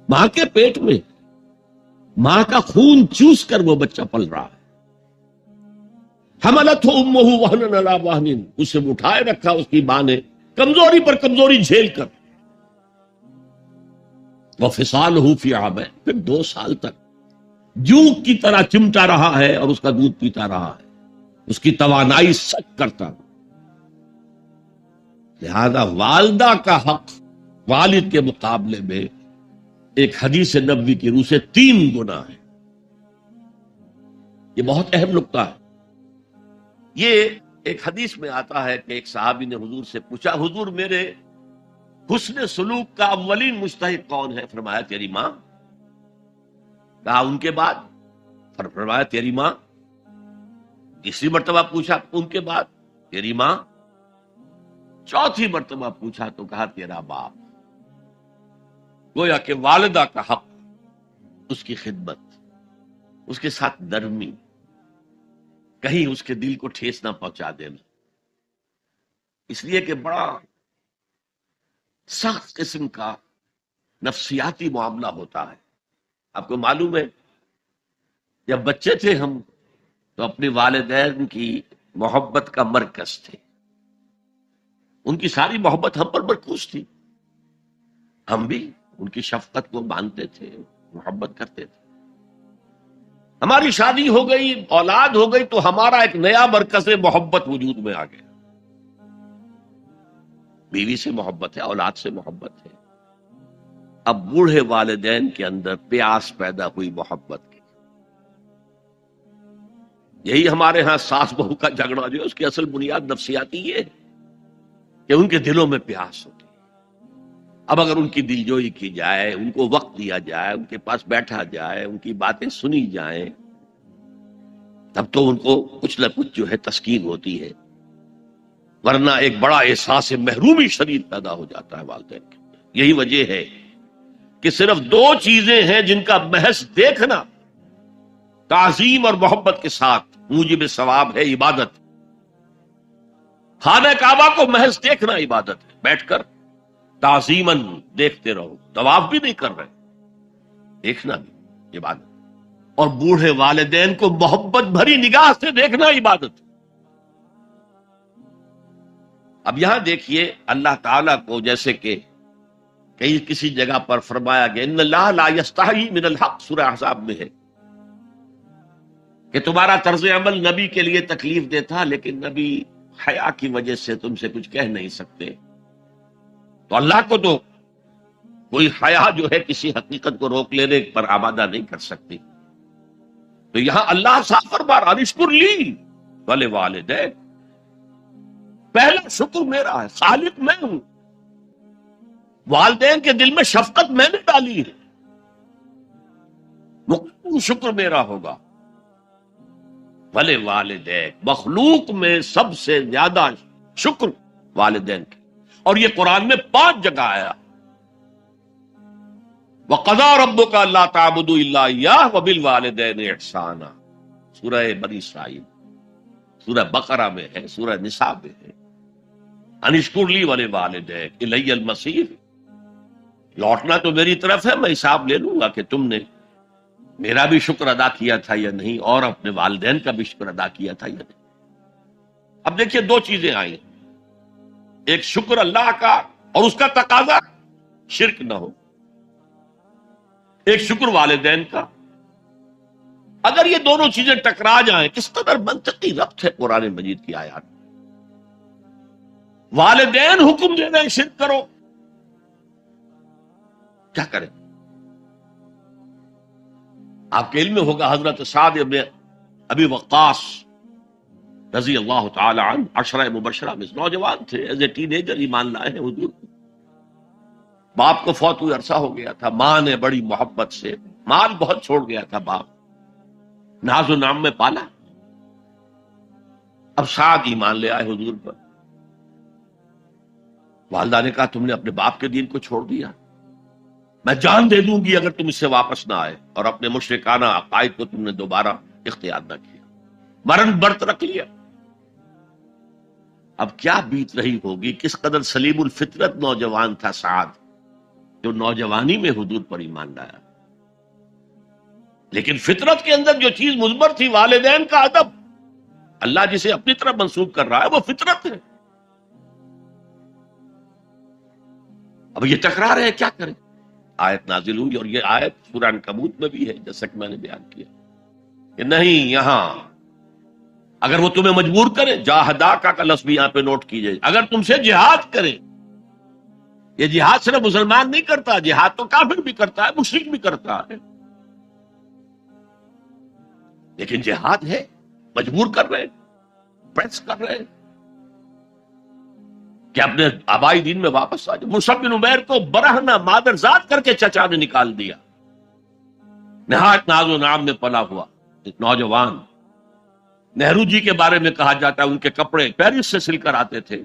ماں کے پیٹ میں، ماں کا خون چوس کر وہ بچہ پل رہا ہے۔ حملتہ امہ وہنا علی وہن، اسے اٹھائے رکھا اس کی ماں نے کمزوری پر کمزوری جھیل کر، وفصالہ فی عامین، پھر 2 سال تک جوک کی طرح چمٹا رہا ہے اور اس کا دودھ پیتا رہا ہے، اس کی توانائی سک کرتا۔ لہذا والدہ کا حق والد کے مقابلے میں ایک حدیث نبوی کی روح سے 3 گنا ہے۔ یہ بہت اہم نقطہ ہے۔ یہ ایک حدیث میں آتا ہے کہ ایک صحابی نے حضور سے پوچھا، حضور میرے حسن سلوک کا اولین مستحق کون ہے؟ فرمایا تیری ماں۔ کہا ان کے بعد؟ فرمایا تیری ماں۔ تیسری مرتبہ پوچھا، ان کے بعد؟ تیری ماں۔ چوتھی مرتبہ پوچھا تو کہا تیرا باپ۔ گویا کہ والدہ کا حق، اس کی خدمت، اس کے ساتھ نرمی، کہیں اس کے دل کو ٹھیس نہ پہنچا دینا، اس لیے کہ بڑا سخت قسم کا نفسیاتی معاملہ ہوتا ہے۔ آپ کو معلوم ہے جب بچے تھے ہم تو اپنے والدین کی محبت کا مرکز تھے، ان کی ساری محبت ہم پر مرکوز تھی، ہم بھی ان کی شفقت کو مانتے تھے، محبت کرتے تھے۔ ہماری شادی ہو گئی، اولاد ہو گئی تو ہمارا ایک نیا مرکز محبت وجود میں آ گیا۔ بیوی سے محبت ہے، اولاد سے محبت ہے، اب بوڑھے والدین کے اندر پیاس پیدا ہوئی محبت کی۔ یہی ہمارے ہاں ساس بہو کا جھگڑا جو ہے اس کی اصل بنیاد نفسیاتی یہ ہے کہ ان کے دلوں میں پیاس ہوتی ہے۔ اب اگر ان کی دلجوئی کی جائے، ان کو وقت دیا جائے، ان کے پاس بیٹھا جائے، ان کی باتیں سنی جائیں، تب تو ان کو کچھ نہ کچھ جو ہے تسکین ہوتی ہے، ورنہ ایک بڑا احساس محرومی شدید پیدا ہو جاتا ہے والدین کے۔ یہی وجہ ہے کہ صرف 2 چیزیں ہیں جن کا محض دیکھنا تعظیم اور محبت کے ساتھ موجب ثواب ہے، عبادت۔ خانہ کعبہ کو محض دیکھنا عبادت ہے، بیٹھ کر تعظیماً دیکھتے رہو، طواف بھی نہیں کر رہے، دیکھنا بھی عبادت۔ اور بوڑھے والدین کو محبت بھری نگاہ سے دیکھنا عبادت۔ اب یہاں دیکھیے اللہ تعالیٰ کو جیسے کہ کئی کسی جگہ پر فرمایا گیا ان اللہ لا یستحی من الحق، سورہ احزاب میں ہے کہ تمہارا طرز عمل نبی کے لیے تکلیف دیتا، لیکن نبی حیا کی وجہ سے تم سے کچھ کہہ نہیں سکتے۔ تو اللہ کو تو کوئی حیا جو ہے کسی حقیقت کو روک لینے پر آمادہ نہیں کر سکتی۔ تو یہاں اللہ صاف فرما رہا اشکر لی ولی والدین، پہلا شکر میرا ہے، خالق میں ہوں، والدین کے دل میں شفقت میں نے ڈالی ہے، مقبول شکر میرا ہوگا۔ ولی والدین، مخلوق میں سب سے زیادہ شکر والدین کے، اور یہ قرآن میں 5 جگہ آیا۔ وَقَضَىٰ رَبُّكَ أَلَّا تَعْبُدُوا إِلَّا إِيَّاهُ وَبِالْوَالِدَيْنِ إِحْسَانًا، سورہ بنی اسرائیل، سورہ بقرہ میں ہے، سورہ نساء میں ہے۔ ان اشکر لی ولوالدیک الی المصیر، لوٹنا تو میری طرف ہے، میں حساب لے لوں گا کہ تم نے میرا بھی شکر ادا کیا تھا یا نہیں، اور اپنے والدین کا بھی شکر ادا کیا تھا یا نہیں۔ اب دیکھیے 2 چیزیں آئیں، ایک شکر اللہ کا اور اس کا تقاضا شرک نہ ہو، ایک شکر والدین کا۔ اگر یہ دونوں چیزیں ٹکرا جائیں، کس قدر منطقی ربط ہے قرآن مجید کی آیات۔ والدین حکم دے رہے ہیں شرک کرو، کیا کریں؟ آپ کے علم میں ہوگا حضرت سعد ابن ابی وقاص رضی اللہ تعالی عنہ، 10 مبشرہ میں نوجوان تھے، ایز اے ٹین ایجر ایمان لائے ہیں حضور۔ باپ کو فوت ہوئے عرصہ ہو گیا تھا، ماں نے بڑی محبت سے، مال بہت چھوڑ گیا تھا باپ، ناز و نام میں پالا۔ اب سعد ایمان لے آئے حضور پر۔ والدہ نے کہا تم نے اپنے باپ کے دین کو چھوڑ دیا، میں جان دے دوں گی اگر تم اس سے واپس نہ آئے، اور اپنے مشرکانہ عقائد کو تم نے دوبارہ اختیار نہ کیا، مرن برت رکھ لیا۔ اب کیا بیت رہی ہوگی، کس قدر سلیم الفطرت نوجوان تھا سعد، جو نوجوانی میں حضور پر ایمان لایا. لیکن فطرت کے اندر جو چیز مضمر تھی، والدین کا ادب، اللہ جسے اپنی طرف منسوب کر رہا ہے وہ فطرت ہے. اب یہ ٹکرا رہے ہیں، کیا کریں؟ آیت نازل ہوئی، اور یہ آیت سورہ عنکبوت میں بھی ہے، جیسا کہ میں نے بیان کیا کہ نہیں، یہاں اگر وہ تمہیں مجبور کرے، جاہدا کا لفظ بھی یہاں پہ نوٹ کیجئے، اگر تم سے جہاد کرے. یہ جہاد صرف مسلمان نہیں کرتا، جہاد تو کافر بھی کرتا ہے، مشرک بھی کرتا ہے، لیکن جہاد ہے، مجبور کر رہے، پریس کر رہے کہ اپنے آبائی دین میں واپس آ جائے. مصعب بن عمیر کو برہنہ مادرزاد کر کے چچا نے نکال دیا. نہایت ناز و نام میں پلا ہوا ایک نوجوان. نہرو جی کے بارے میں کہا جاتا ہے ان کے کپڑے پیرس سے سل کر آتے تھے،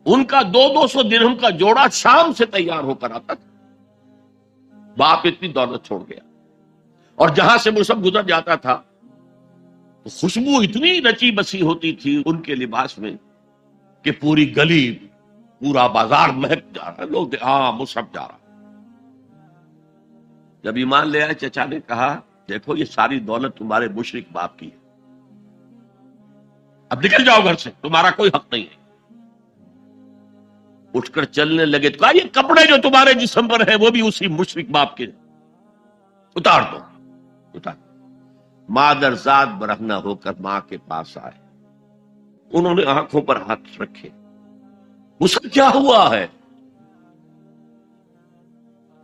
ان کا 200 درہم کا جوڑا شام سے تیار ہو کر آتا تھا. باپ اتنی دولت چھوڑ گیا، اور جہاں سے مصعب گزر جاتا تھا تو خوشبو اتنی رچی بسی ہوتی تھی ان کے لباس میں کہ پوری گلی، پورا بازار مہک جا رہا ہے. لوگ ہاں مصعب جا رہا. جب ایمان لے آئے، چچا نے کہا دیکھو یہ ساری دولت تمہارے مشرک باپ کی ہے، اب نکل جاؤ گھر سے، تمہارا کوئی حق نہیں ہے. اٹھ کر چلنے لگے تو کہا یہ کپڑے جو تمہارے جسم پر ہیں وہ بھی اسی مشرک باپ کے، اتار دو. اتار. مادرزاد برہنہ ہو کر ماں کے پاس آئے، انہوں نے آنکھوں پر ہاتھ رکھے. مجھے کیا ہوا ہے؟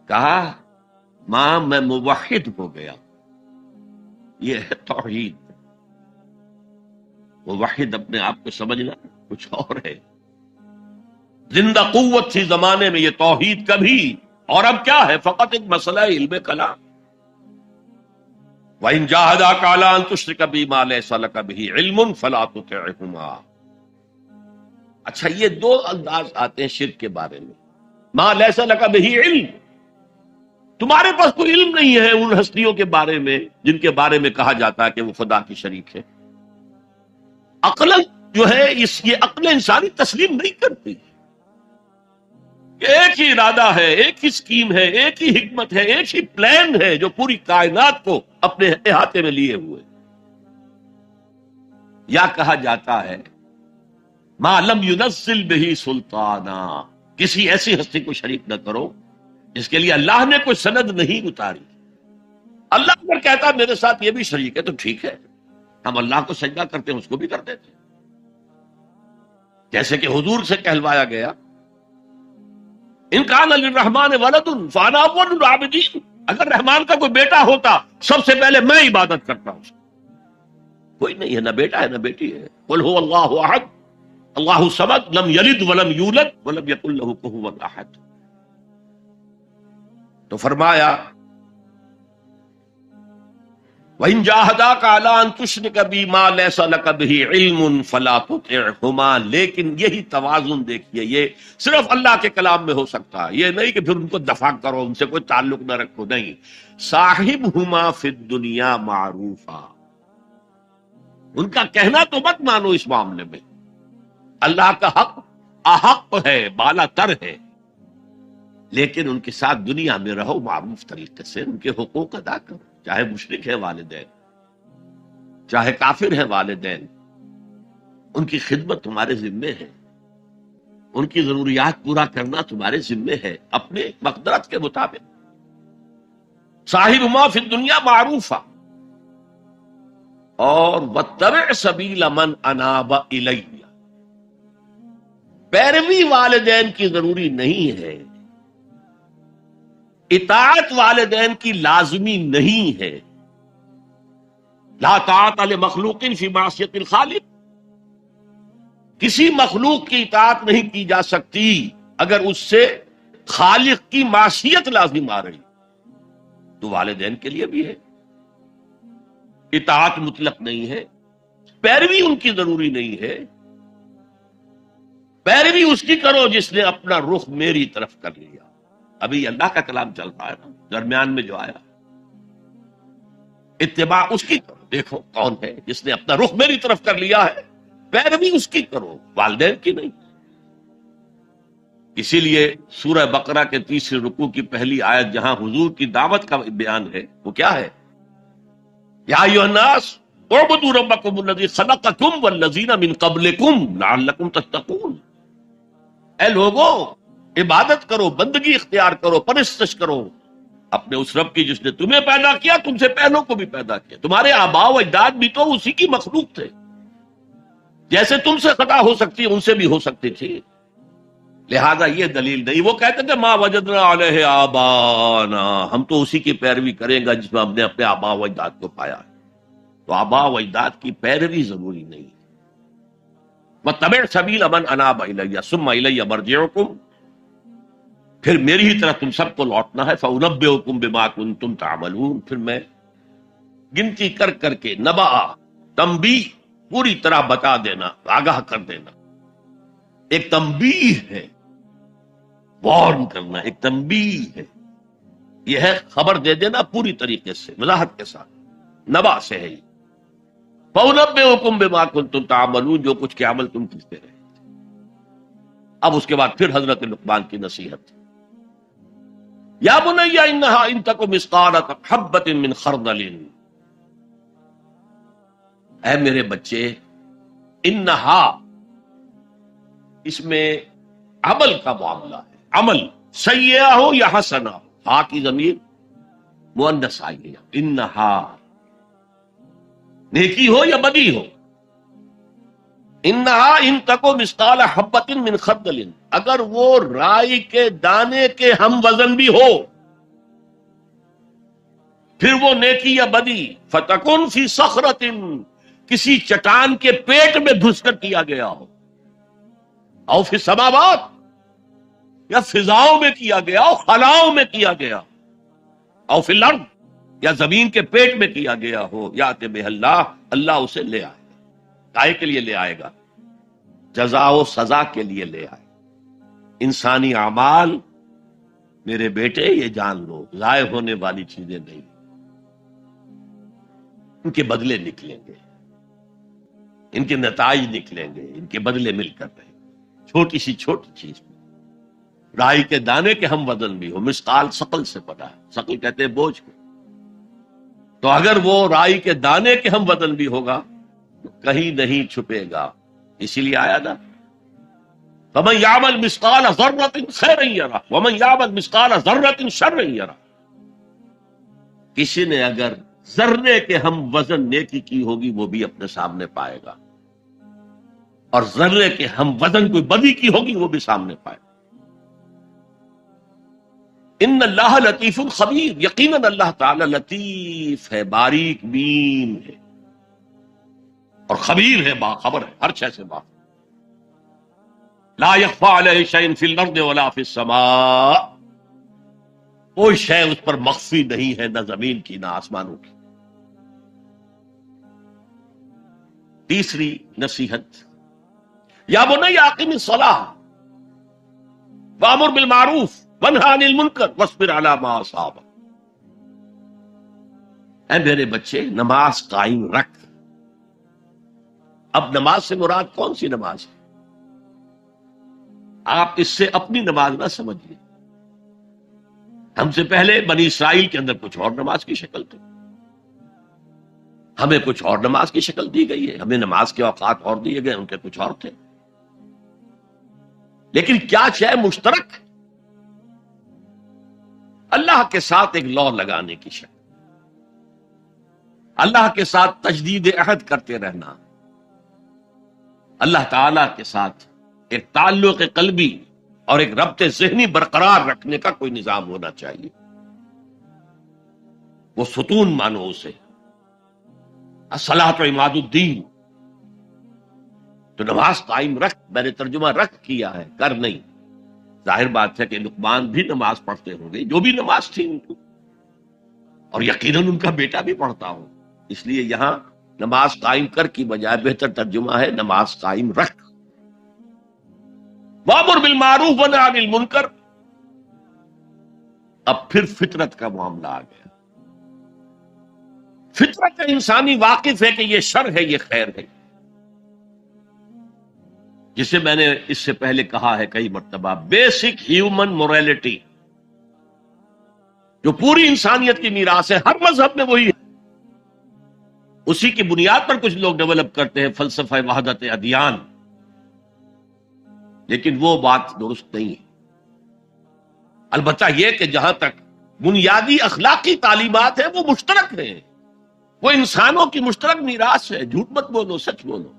کہا ماں میں موحد ہو گیا. یہ ہے توحید. موحد اپنے آپ کو سمجھنا کچھ اور ہے. زندہ قوت تھی زمانے میں یہ توحید کبھی، اور اب کیا ہے؟ فقط ایک مسئلہ علم کلام. وَإِن جَاهَدَاكَ عَلَىٰ أَن تُشْرِكَ بِي مَا لَيْسَ لَكَ بِهِ عِلْمٌ فَلَا تُطِعْهُمَا. اچھا، یہ دو انداز آتے ہیں شرک کے بارے میں. ما لیس لک بہ علم، تمہارے پاس کوئی علم نہیں ہے ان ہستیوں کے بارے میں جن کے بارے میں کہا جاتا ہے کہ وہ خدا کی شریک ہے. عقل جو ہے یہ عقل انسانی تسلیم نہیں کرتی. ایک ہی ارادہ ہے، ایک ہی اسکیم ہے، ایک ہی حکمت ہے، ایک ہی پلان ہے جو پوری کائنات کو اپنے احاطے میں لیے ہوئے. یا کہا جاتا ہے ما لم ينزل به سلطانا، کسی ایسی ہستی کو شریک نہ کرو جس کے لیے اللہ نے کوئی سند نہیں اتاری. اللہ اگر کہتا میرے ساتھ یہ بھی شریک ہے تو ٹھیک ہے، ہم اللہ کو سجدہ کرتے ہیں، اس کو بھی کر دیتے ہیں. جیسے کہ حضور سے کہلوایا گیا ان کان للرحمن ولد فانا اول العابدین، اگر رحمان کا کوئی بیٹا ہوتا سب سے پہلے میں عبادت کرتا ہوں. کوئی نہیں ہے، نہ بیٹا ہے نہ بیٹی ہے. قل هو اللہ احد اللہ الصمد لم یلد ولم یولد ولم یکن له کفوا احد. تو فرمایا وَإِن جَاهَدَاكَ عَلَىٰ أَن تُشْرِكَ بِي مَا لَيْسَ لَكَ بِهِ عِلْمٌ فَلَا تُطِعْهُمَا. لیکن یہی توازن دیکھیے، یہ صرف اللہ کے کلام میں ہو سکتا ہے. یہ نہیں کہ پھر ان کو دفاع کرو، ان سے کوئی تعلق نہ رکھو، نہیں. صاحبهما فی الدنیا معروفا، ان کا کہنا تو مت مانو اس معاملے میں. اللہ کا حق احق ہے، بالا تر ہے، لیکن ان کے ساتھ دنیا میں رہو معروف طریقے سے، ان کے حقوق ادا کرو. چاہے مشرک ہے والدین، چاہے کافر ہے والدین، ان کی خدمت تمہارے ذمے ہے، ان کی ضروریات پورا کرنا تمہارے ذمے ہے اپنے مقدرت کے مطابق. صاحبہما فی الدنیا معروفا، اور واتبع سبیل من اناب الی، پیروی والدین کی ضروری نہیں ہے، اطاعت والدین کی لازمی نہیں ہے. لا طاعت لمخلوق فی معصیت الخالق، کسی مخلوق کی اطاعت نہیں کی جا سکتی اگر اس سے خالق کی معصیت لازم آ رہی. تو والدین کے لیے بھی ہے، اطاعت مطلق نہیں ہے، پیروی ان کی ضروری نہیں ہے. پیروی اس کی کرو جس نے اپنا رخ میری طرف کر لیا. ابھی اللہ کا کلام چل رہا ہے نا، درمیان میں جو آیا، اتباع اس کی کرو. دیکھو کون ہے جس نے اپنا رخ میری طرف کر لیا ہے، پیروی اس کی کرو، والدین کی نہیں۔ اسی لیے سورہ بقرہ کے 30 رکوع کی پہلی آیت جہاں حضور کی دعوت کا بیان ہے وہ کیا ہے؟ یا ایھا الناس اعبدوا ربکم الذی خلقکم والذین من قبلکم لعلکم تتقون، اے لوگو عبادت کرو، بندگی اختیار کرو، پرستش کرو اپنے اس رب کی جس نے تمہیں پیدا کیا، تم سے پہلوں کو بھی پیدا کیا۔ تمہارے آباء و اجداد بھی تو اسی کی مخلوق تھے، جیسے تم سے خطا ہو سکتی ان سے بھی ہو سکتی تھی، لہذا یہ دلیل نہیں۔ وہ کہتے تھے ما وجدنا علیہ آبانا، ہم تو اسی کی پیروی کریں گا جس میں ہم نے اپنے آباء و اجداد کو پایا ہے۔ تو آباء و اجداد کی پیروی ضروری نہیں ہے۔ واتبع سبیل من اناب الی ثم الی مرجعکم، پھر میری ہی طرف تم سب کو لوٹنا ہے۔ فانبئکم بما کنتم تعملون، پھر میں گنتی کر کر کے نبا تنبیہ پوری طرح بتا دینا، آگاہ کر دینا۔ ایک تنبیہ ہے، وارن کرنا، ایک تنبیہ ہے، یہ ہے خبر دے دینا پوری طریقے سے، وضاحت کے ساتھ، نبا سے ہے۔ فَأُنَبِّئُكُم بِمَا كُنتُمْ تَعْمَلُونَ، جو کچھ کے عمل تم کرتے رہے۔ اب اس کے بعد پھر حضرت لقمان کی نصیحت، یا بنی انہا ان تک مثقال حبۃ من خردل، اے میرے بچے، انہا اس میں عمل کا معاملہ ہے، عمل سیئہ ہو یا حسنہ ہو، ہا کی ضمیر مؤنث آئی ہے، انہا نیکی ہو یا بدی ہو، انہا ان تکو مثقال حبۃ من خردل، اگر وہ رائی کے دانے کے ہم وزن بھی ہو، پھر وہ نیکی یا بدی، فتکن فی صخرۃ، کسی چٹان کے پیٹ میں گھس کر کیا گیا ہو، او فی السماوات، یا فضاؤں میں کیا گیا ہو، خلاؤں میں کیا گیا، او فی الارض، یا زمین کے پیٹ میں کیا گیا ہو، یات بہ اللہ، اللہ اسے لے آئے، کائے کے لیے لے آئے گا؟ جزا و سزا کے لیے لے آئے۔ انسانی اعمال میرے بیٹے یہ جان لو ضائع ہونے والی چیزیں نہیں، ان کے بدلے نکلیں گے، ان کے نتائج نکلیں گے، ان کے بدلے مل کر رہے۔ چھوٹی سی چھوٹی چیز رائی کے دانے کے ہم وزن بھی ہو، مثقال ثقل سے پڑا ہے، ثقل کہتے ہیں بوجھ کو، تو اگر وہ رائی کے دانے کے ہم وزن بھی ہوگا تو کہیں نہیں چھپے گا۔ اسی لیے آیا نا فَمَن يَعْمَلْ مِثْقَالَ ذَرَّةٍ خَيْرًا يَرَهُ وَمَن يَعْمَلْ مِثْقَالَ ذَرَّةٍ شَرًّا يَرَهُ، کسی نے اگر ذرے کے ہم وزن نیکی کی ہوگی وہ بھی اپنے سامنے پائے گا، اور ذرے کے ہم وزن کوئی بدی کی ہوگی وہ بھی سامنے پائے گا۔ ان اللہ لطیف خبیر، یقیناً اللہ تعالی لطیف ہے، باریک بین ہے، اور خبیر ہے، باخبر ہے ہر شے سے باخبر۔ لا یخفی علیہ شیء فی الارض ولا فی السماء، کوئی شے اس پر مخفی نہیں ہے، نہ زمین کی نہ آسمانوں کی۔ تیسری نصیحت، یا بنی اقم الصلاۃ وامر بالمعروف وانہی عن المنکر واصبر علی ما اصابک، اے میرے بچے نماز قائم رکھ۔ اب نماز سے مراد کون سی نماز ہے؟ آپ اس سے اپنی نماز نہ سمجھیے، ہم سے پہلے بنی اسرائیل کے اندر کچھ اور نماز کی شکل تھی، ہمیں کچھ اور نماز کی شکل دی گئی ہے، ہمیں نماز کے اوقات اور دیے گئے، ان کے کچھ اور تھے، لیکن کیا شے مشترک؟ اللہ کے ساتھ ایک لا لگانے کی شکل، اللہ کے ساتھ تجدید عہد کرتے رہنا، اللہ تعالی کے ساتھ ایک تعلق قلبی اور ایک ربط ذہنی برقرار رکھنے کا کوئی نظام ہونا چاہیے۔ وہ ستون مانو اسے، الصلاۃ عماد الدین، تو نماز قائم رکھ، میں نے ترجمہ رکھ کیا ہے، کر نہیں۔ ظاہر بات ہے کہ لقمان بھی نماز پڑھتے ہوں گے، جو بھی نماز تھی ان کو، اور یقیناً ان کا بیٹا بھی پڑھتا ہو، اس لیے یہاں نماز قائم کر کی بجائے بہتر ترجمہ ہے نماز قائم رکھ۔ وامر بالمعروف ونہی عن المنکر، اب پھر فطرت کا معاملہ آ گیا۔ فطرت انسانی واقف ہے کہ یہ شر ہے، یہ خیر ہے، جسے میں نے اس سے پہلے کہا ہے کئی مرتبہ، بیسک ہیومن موریلٹی، جو پوری انسانیت کی میراث ہے، ہر مذہب میں وہی ہے. اسی کی بنیاد پر کچھ لوگ ڈیولپ کرتے ہیں فلسفہ وحدت ادیان، لیکن وہ بات درست نہیں ہے. البتہ یہ کہ جہاں تک بنیادی اخلاقی تعلیمات ہیں وہ مشترک ہیں، وہ انسانوں کی مشترک میراث ہے. جھوٹ مت بولو، سچ بولو،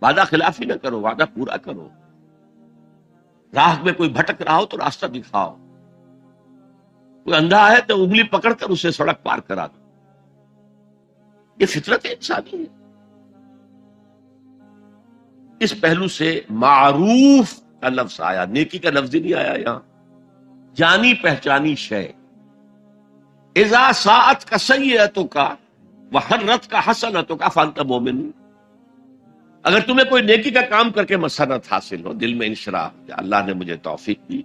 وعدہ خلافی نہ کرو، وعدہ پورا کرو. راہ میں کوئی بھٹک رہا ہو تو راستہ دکھاؤ، کوئی اندھا ہے تو انگلی پکڑ کر اسے سڑک پار کرا دو. یہ فطرت انسانی ہے. اس پہلو سے معروف کا لفظ آیا، نیکی کا لفظ ہی نہیں آیا یہاں. جانی پہچانی شے، اذا ساعت کا سیئتک وحرت کا حسنتک فانت مومن. اگر تمہیں کوئی نیکی کا کام کر کے مسرت حاصل ہو، دل میں انشراح کہ اللہ نے مجھے توفیق دی،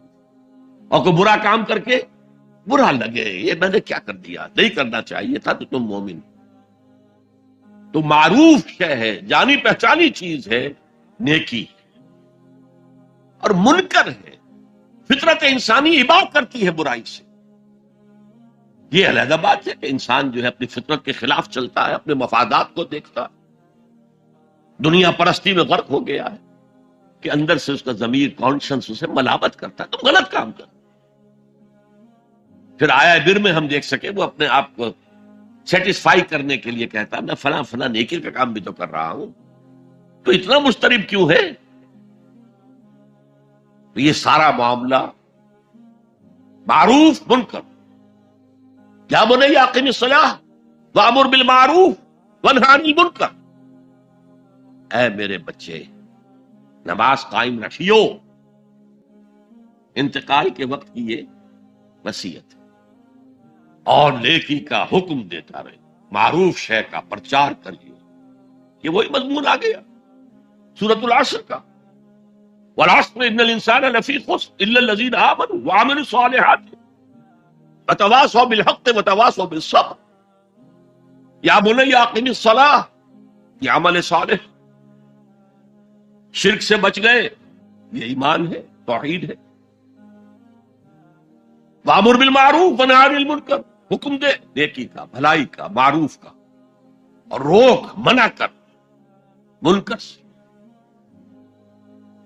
اور کوئی برا کام کر کے برا لگے یہ میں نے کیا کر دیا، نہیں کرنا چاہیے تھا، تو تم مومن. تو معروف شے ہے، جانی پہچانی چیز ہے نیکی، اور منکر ہے، فطرت انسانی اباع کرتی ہے برائی سے. یہ علیحدہ بات ہے کہ انسان جو ہے اپنی فطرت کے خلاف چلتا ہے، اپنے مفادات کو دیکھتا ہے، دنیا پرستی میں غرق ہو گیا ہے کہ اندر سے اس کا ضمیر کانشنس اسے ملامت کرتا ہے تم غلط کام کر. پھر آیا بر میں ہم دیکھ سکے وہ اپنے آپ کو سیٹسفائی کرنے کے لیے کہتا ہے میں فلاں فلاں نیکی کا کام بھی تو کر رہا ہوں، تو اتنا مضطرب کیوں ہے؟ تو یہ سارا معاملہ معروف منکر، یا بنی اقم الصلاۃ وامر بالمعروف وانہی عن المنکر، اے میرے بچے نماز قائم رکھیو. انتقال کے وقت کی یہ وصیت، اور نیکی کا حکم دیتا رہے، معروف شے کا پرچار کریے. یہ وہی مضمون آ گیا سورۃ العصر کا، والعصر ان الانسان لفی خسر الا الذین آمنوا وعملوا الصالحات وتواصوا بالحق وتواصوا بالصبر. یا بنی اقم الصلاۃ، یہ عمل صالح. شرک سے بچ گئے، یہ ایمان ہے، توحید ہے. وامر بالمعروف ونہی عن المنکر، حکم دے نیکی کا، بھلائی کا، معروف کا، اور روک منع کر منکر سے،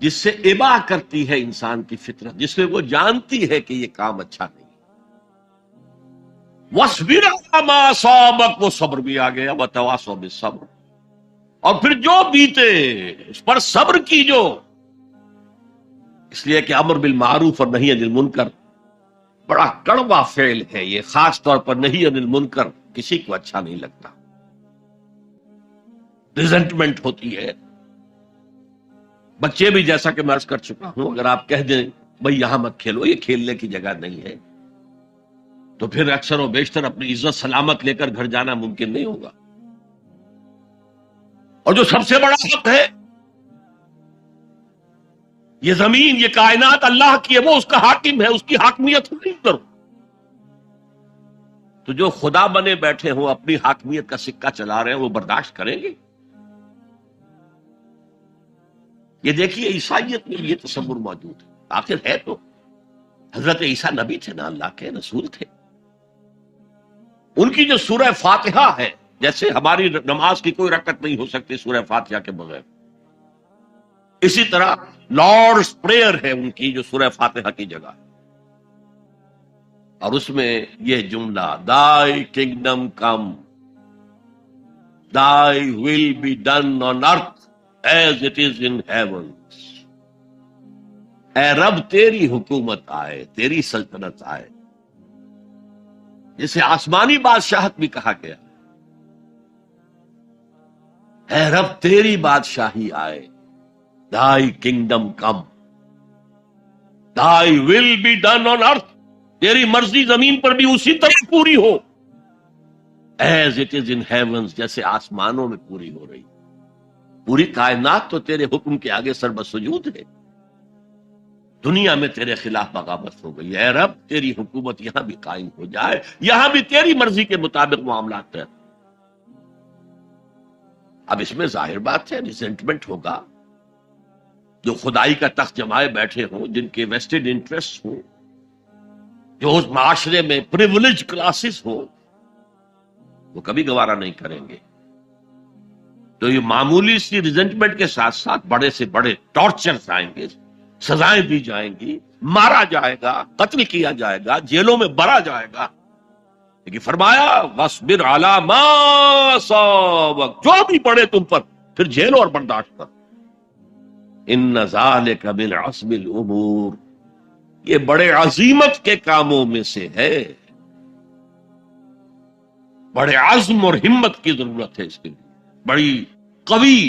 جس سے اباع کرتی ہے انسان کی فطرت، جس میں وہ جانتی ہے کہ یہ کام اچھا نہیں. وَاصْبِرْ عَلَىٰ مَا أَصَابَكَ، وہ صبر بھی آ گیا، وَتَوَاصَوْا بِالصَّبْرِ، اور پھر جو بیتے اس پر صبر کیجو. اس لیے کہ امر بالمعروف اور نہی عن المنکر بڑا کڑوا فعل ہے یہ، خاص طور پر نہی عن المنکر کسی کو اچھا نہیں لگتا، ریزنٹمنٹ ہوتی ہے. بچے بھی جیسا کہ میں عرض کر چکا ہوں، اگر آپ کہہ دیں بھئی یہاں مت کھیلو، یہ کھیلنے کی جگہ نہیں ہے، تو پھر اکثر و بیشتر اپنی عزت سلامت لے کر گھر جانا ممکن نہیں ہوگا. اور جو سب سے بڑا حق ہے، یہ زمین، یہ کائنات اللہ کی ہے، وہ اس کا حاکم ہے، اس کی حاکمیت نہیں کرو. تو جو خدا بنے بیٹھے ہوں اپنی حاکمیت کا سکہ چلا رہے ہیں، وہ برداشت کریں گے؟ یہ دیکھیے عیسائیت میں یہ تصور موجود ہے. آخر ہے تو حضرت عیسیٰ نبی تھے نا، اللہ کے رسول تھے. ان کی جو سورہ فاتحہ ہے، جیسے ہماری نماز کی کوئی رکعت نہیں ہو سکتی سورہ فاتحہ کے بغیر، اسی طرح لارڈز پریئر ہے ان کی جو سورہ فاتحہ کی جگہ ہے. اور اس میں یہ جملہ دائی kingdom come thy will be done on earth as it is in heaven. اے رب تیری حکومت آئے، تیری سلطنت آئے، جسے آسمانی بادشاہت بھی کہا گیا. اے رب تیری بادشاہی آئے، تhy kingdom come, thy will be done on earth، تیری مرضی زمین پر بھی اسی طرح پوری ہو as it is in heavens، جیسے آسمانوں میں پوری ہو رہی. پوری کائنات تو تیرے حکم کے آگے سر بسجود ہے. دنیا میں تیرے خلاف بغاوت ہو گئی، اے رب تیری حکومت یہاں بھی قائم ہو جائے، یہاں بھی تیری مرضی کے مطابق معاملات طے. اب اس میں ظاہر بات ہے ریزنٹمنٹ ہوگا، جو خدائی کا تخت جمائے بیٹھے ہوں، جن کے ویسٹڈ انٹرسٹ ہوں، جو اس معاشرے میں پریولیج کلاسز ہوں، وہ کبھی گوارا نہیں کریں گے. تو یہ معمولی سی ریزنٹمنٹ کے ساتھ ساتھ بڑے سے بڑے ٹارچرز آئیں گے، سزائیں دی جائیں گی، مارا جائے گا، قتل کیا جائے گا، جیلوں میں برا جائے گا. لیکن فرمایا وَاصْبِرْ عَلَىٰ مَا أَصَابَكَ، جو بھی پڑے تم پر پھر جھیلو اور برداشت کر. إِنَّ ذَلِكَ مِنْ عَزْمِ الْأُمُورِ، یہ بڑے عظیمت کے کاموں میں سے ہے. بڑے عزم اور ہمت کی ضرورت ہے اس کے لیے، بڑی قوی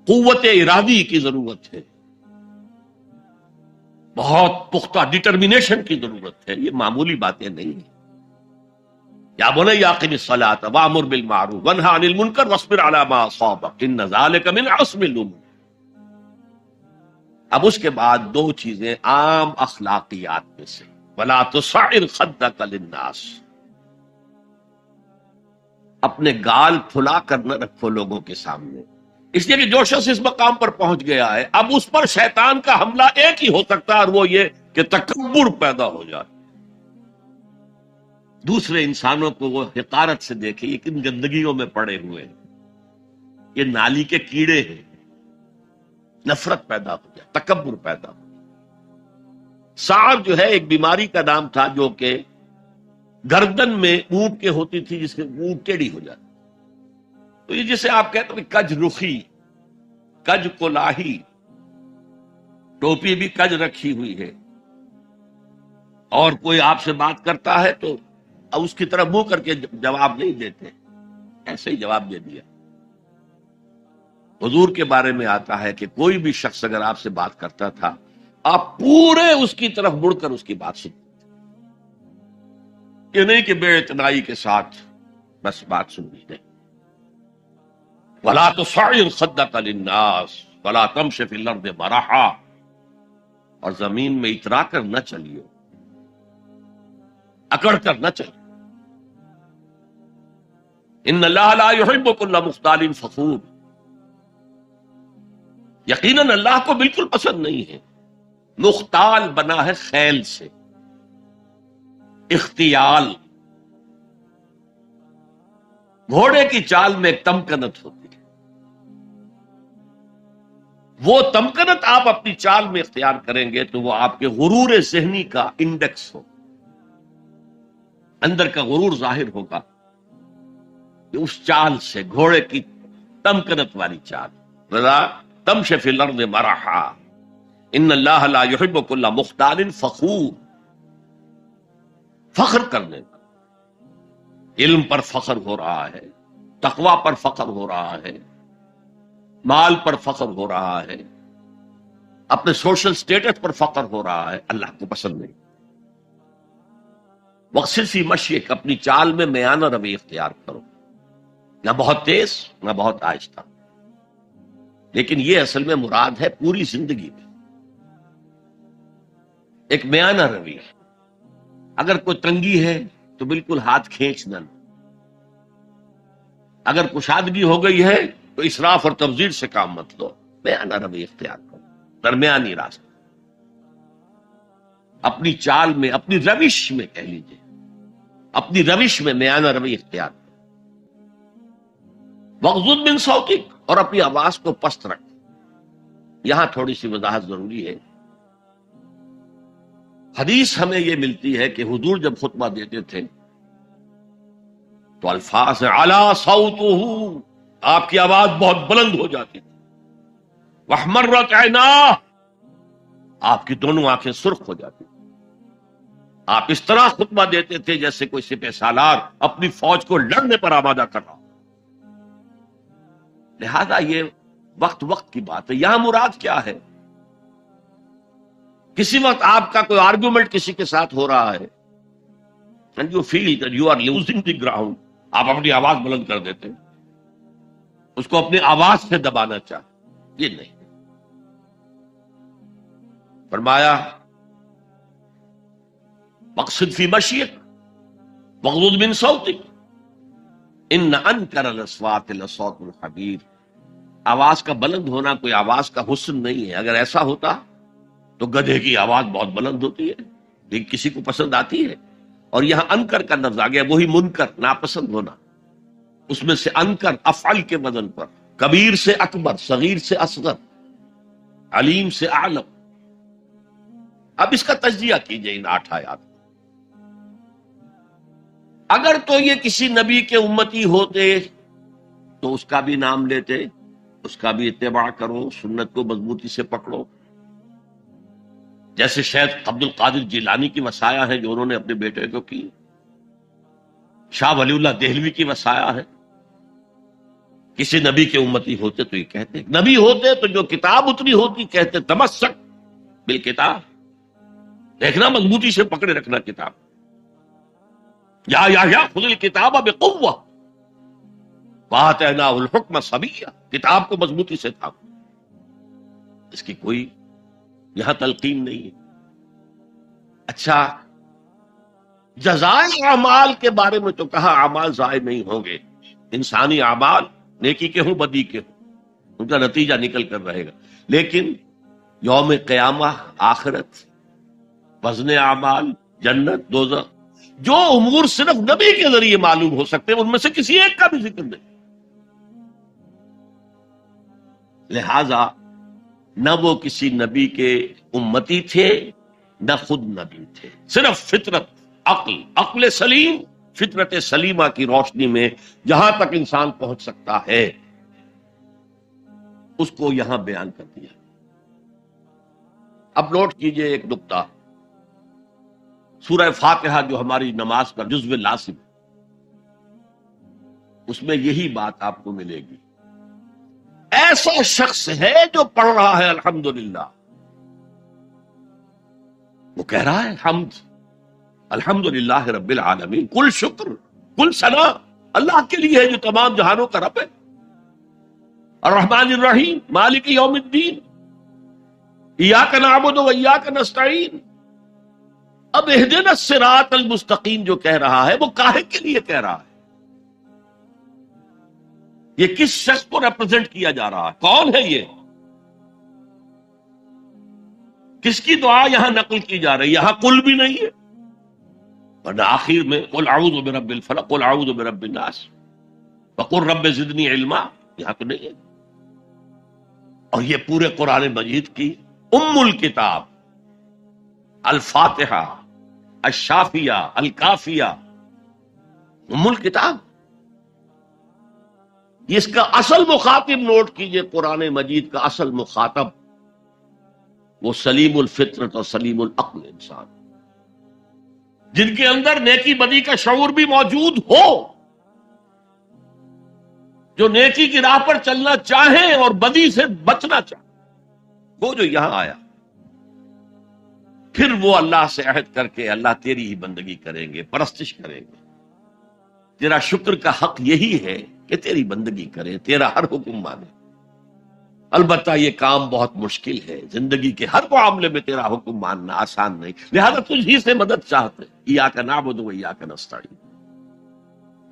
قوت ارادی کی ضرورت ہے، بہت پختہ ڈٹرمینیشن کی ضرورت ہے. یہ معمولی باتیں نہیں ہیں. یا بنی اقم الصلاۃ وامر بالمعروف وانہی عن المنکر واصبر علی ما اصابک ان ذلک من عزم الامور. اب اس کے بعد دو چیزیں عام اخلاقیات میں سے، ولا تصعر خدک للناس، اپنے گال پھلا کر نہ رکھو لوگوں کے سامنے. اس لیے کہ جو شخص اس مقام پر پہنچ گیا ہے، اب اس پر شیطان کا حملہ ایک ہی ہو سکتا ہے، اور وہ یہ کہ تکبر پیدا ہو جائے. دوسرے انسانوں کو وہ حقارت سے دیکھے، یہ کن گندگیوں میں پڑے ہوئے ہیں، یہ نالی کے کیڑے ہیں. نفرت پیدا ہو جائے، تکبر پیدا ہو جائے. سعر جو ہے ایک بیماری کا نام تھا جو کہ گردن میں اونٹ کے ہوتی تھی، جس کے اونٹ ٹیڑھی ہو جاتی. تو یہ جسے آپ کہتے ہیں کج رخی، کج کلاہی، ٹوپی بھی کج رکھی ہوئی ہے، اور کوئی آپ سے بات کرتا ہے تو اس کی طرف منہ کر کے جواب نہیں دیتے، ایسے ہی جواب دے دیا. حضور کے بارے میں آتا ہے کہ کوئی بھی شخص اگر آپ سے بات کرتا تھا، آپ پورے اس کی طرف مڑ کر اس کی بات سنتے. یہ نہیں کہ بے اعتنائی کے ساتھ بس بات سننی نہیں. وَلَا تُصَعِّرْ خَدَّكَ لِلنَّاسِ وَلَا تَمْشِ فِي الْأَرْضِ مَرَحًا، اور زمین میں اترا کر نہ چلیو، اکڑ کر نہ چلیو. ان اللہ لا يحب كل مختال فخور، یقیناً اللہ کو بالکل پسند نہیں ہے. مختال بنا ہے خیل سے، اختیال. گھوڑے کی چال میں ایک تمکنت ہوتی ہے، وہ تمکنت آپ اپنی چال میں اختیار کریں گے تو وہ آپ کے غرور ذہنی کا انڈیکس ہو، اندر کا غرور ظاہر ہوگا کہ اس چال سے، گھوڑے کی تمکنت والی چال. رضا تمشی فی الارض مرحا ان اللہ لا یحب کل مختال فخور. فخر کرنے کا، علم پر فخر ہو رہا ہے، تقوی پر فخر ہو رہا ہے، مال پر فخر ہو رہا ہے، اپنے سوشل سٹیٹس پر فخر ہو رہا ہے، اللہ کو پسند نہیں. وقصر فی مشیک، اپنی چال میں میانہ روی اختیار کرو، نہ بہت تیز نہ بہت آہستہ. لیکن یہ اصل میں مراد ہے پوری زندگی میں ایک میانہ روی. اگر کوئی تنگی ہے تو بالکل ہاتھ کھینچنا، اگر کشادگی ہو گئی ہے تو اسراف اور تبذیر سے کام مت لو، میانہ روی اختیار کرو، درمیانی راستہ. اپنی چال میں، اپنی روش میں کہہ لیجیے، اپنی روش میں میانہ روی اختیار کرو. وغضض من صوتک، اور اپنی آواز کو پست رکھ. یہاں تھوڑی سی وضاحت ضروری ہے. حدیث ہمیں یہ ملتی ہے کہ حضور جب خطبہ دیتے تھے تو الفاظ علا صوتہ، آپ کی آواز بہت بلند ہو جاتی تھی. واحمرت عیناہ، آپ کی دونوں آنکھیں سرخ ہو جاتی تھی. آپ اس طرح خطبہ دیتے تھے جیسے کوئی سپہ سالار اپنی فوج کو لڑنے پر آمادہ کر رہا. لہذا یہ وقت وقت کی بات ہے. یہاں مراد کیا ہے؟ کسی وقت آپ کا کوئی آرگومنٹ کسی کے ساتھ ہو رہا ہے and you feel that you are losing the ground، آپ اپنی آواز بلند کر دیتے ہیں، اس کو اپنی آواز سے دبانا چاہتے. یہ نہیں. فرمایا مقصد فی مشیک وغضض من صوتک ان انکر الاصوات لصوت الحمیر. آواز کا بلند ہونا کوئی آواز کا حسن نہیں ہے. اگر ایسا ہوتا تو گدھے کی آواز بہت بلند ہوتی ہے لیکن کسی کو پسند آتی ہے. اور یہاں انکر کا لفظ آ گیا, وہی منکر, ناپسند ہونا. اس میں سے انکر افعل کے وزن پر, کبیر سے اکبر, صغیر سے اصغر, علیم سے عالم. اب اس کا تجزیہ کیجئے ان 8 آیات. اگر تو یہ کسی نبی کے امتی ہوتے تو اس کا بھی نام لیتے, اس کا بھی اتباع کرو, سنت کو مضبوطی سے پکڑو. جیسے شیخ عبد القادر جیلانی کی وصایا ہے جو انہوں نے اپنے بیٹے کو کی, شاہ ولی اللہ دہلوی کی وصایا ہے. کسی نبی کے امتی ہوتے تو یہ کہتے, نبی ہوتے تو جو کتاب اتری ہوتی کہتے تمسک بالکتاب, دیکھنا مضبوطی سے پکڑے رکھنا کتاب. یا خذ الکتاب بقوہ وآتیناہ الحکم صبیا, کتاب کو مضبوطی سے تھا. اس کی کوئی یہاں تلقین نہیں ہے. اچھا, جزائے اعمال کے بارے میں تو کہا اعمال ضائع نہیں ہوں گے. انسانی اعمال نیکی کے ہوں بدی کے ہوں, ان کا نتیجہ نکل کر رہے گا. لیکن یوم قیامہ, آخرت, وزن اعمال, جنت, دوزخ, جو امور صرف نبی کے ذریعے معلوم ہو سکتے ہیں ان میں سے کسی ایک کا بھی ذکر نہیں. لہذا نہ وہ کسی نبی کے امتی تھے نہ خود نبی تھے. صرف فطرت, عقل سلیم, فطرت سلیمہ کی روشنی میں جہاں تک انسان پہنچ سکتا ہے اس کو یہاں بیان کر دیا. اب نوٹ کیجئے ایک نقطہ, سورہ فاتحہ جو ہماری نماز کا جزو لازم, اس میں یہی بات آپ کو ملے گی. ایسا شخص ہے جو پڑھ رہا ہے الحمدللہ, وہ کہہ رہا ہے حمد, الحمدللہ رب العالمین, کل شکر, کل ثنا اللہ کے لیے ہے جو تمام جہانوں کا رب ہے. الرحمن الرحیم, مالک یوم الدین, ایاک نعبد و ایاک نستعین. اب اہدنا الصراط المستقیم جو کہہ رہا ہے وہ کاہے کے لیے کہہ رہا ہے؟ یہ کس شخص کو ریپرزینٹ کیا جا رہا ہے؟ کون ہے یہ؟ کس کی دعا یہاں نقل کی جا رہی ہے؟ یہاں قل بھی نہیں ہے, ورنہ آخر میں قل اعوذ برب الفلق, قل اعوذ برب الناس, وقل رب زدنی علما, یہاں تو نہیں ہے. اور یہ پورے قرآن مجید کی ام الکتاب, الفاتحہ, الشافیہ, الکافیہ, ام الکتاب. اس کا اصل مخاطب نوٹ کیجئے, قرآن مجید کا اصل مخاطب وہ سلیم الفطرت اور سلیم العقل انسان, جن کے اندر نیکی بدی کا شعور بھی موجود ہو, جو نیکی کی راہ پر چلنا چاہیں اور بدی سے بچنا چاہیں. وہ جو یہاں آیا, پھر وہ اللہ سے عہد کر کے اللہ تیری ہی بندگی کریں گے, پرستش کریں گے. تیرا شکر کا حق یہی ہے کہ تیری بندگی کریں, تیرا ہر حکم مانے. البتہ یہ کام بہت مشکل ہے, زندگی کے ہر معاملے میں تیرا حکم ماننا آسان نہیں, لہذا تجھ ہی سے مدد چاہتے. ایاک نعبد و ایاک نستعین.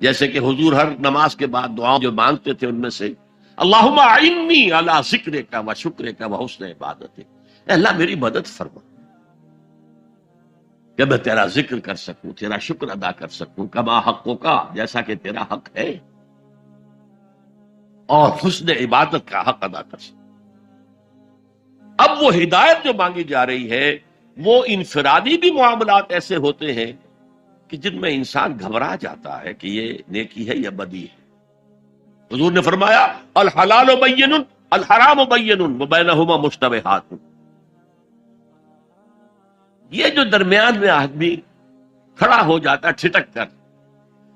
جیسے کہ حضور ہر نماز کے بعد دعاؤں جو مانگتے تھے ان میں سے اللہم اعنی علی ذکرک و شکرک و حسن عبادتک, اے اللہ میری مدد فرما کہ میں تیرا ذکر کر سکوں, تیرا شکر ادا کر سکوں, کما حقوں کا, جیسا کہ تیرا حق ہے, اور حسن عبادت کا حق ادا کر سکوں. اب وہ ہدایت جو مانگی جا رہی ہے وہ انفرادی بھی معاملات ایسے ہوتے ہیں کہ جن میں انسان گھبرا جاتا ہے کہ یہ نیکی ہے یا بدی ہے. حضور نے فرمایا الحلال بین الحرام بین وبینہما مشتبہات. یہ جو درمیان میں آدمی کھڑا ہو جاتا ہے ٹھٹک کر,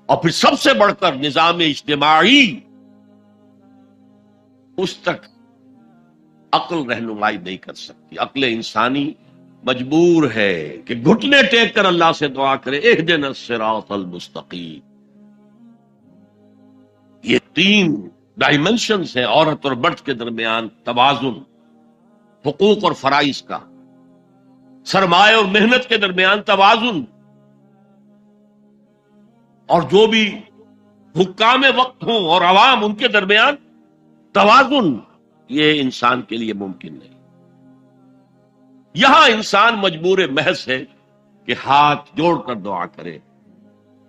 اور پھر سب سے بڑھ کر نظام اجتماعی, اس تک عقل رہنمائی نہیں کر سکتی. عقل انسانی مجبور ہے کہ گھٹنے ٹیک کر اللہ سے دعا کرے اہدنا الصراط المستقیم. یہ 3 ڈائمنشنز ہیں عورت اور مرد کے درمیان توازن, حقوق اور فرائض کا, سرمایہ اور محنت کے درمیان توازن, اور جو بھی حکام وقت ہوں اور عوام ان کے درمیان توازن یہ انسان کے لیے ممکن نہیں. یہاں انسان مجبور محض ہے کہ ہاتھ جوڑ کر دعا کرے.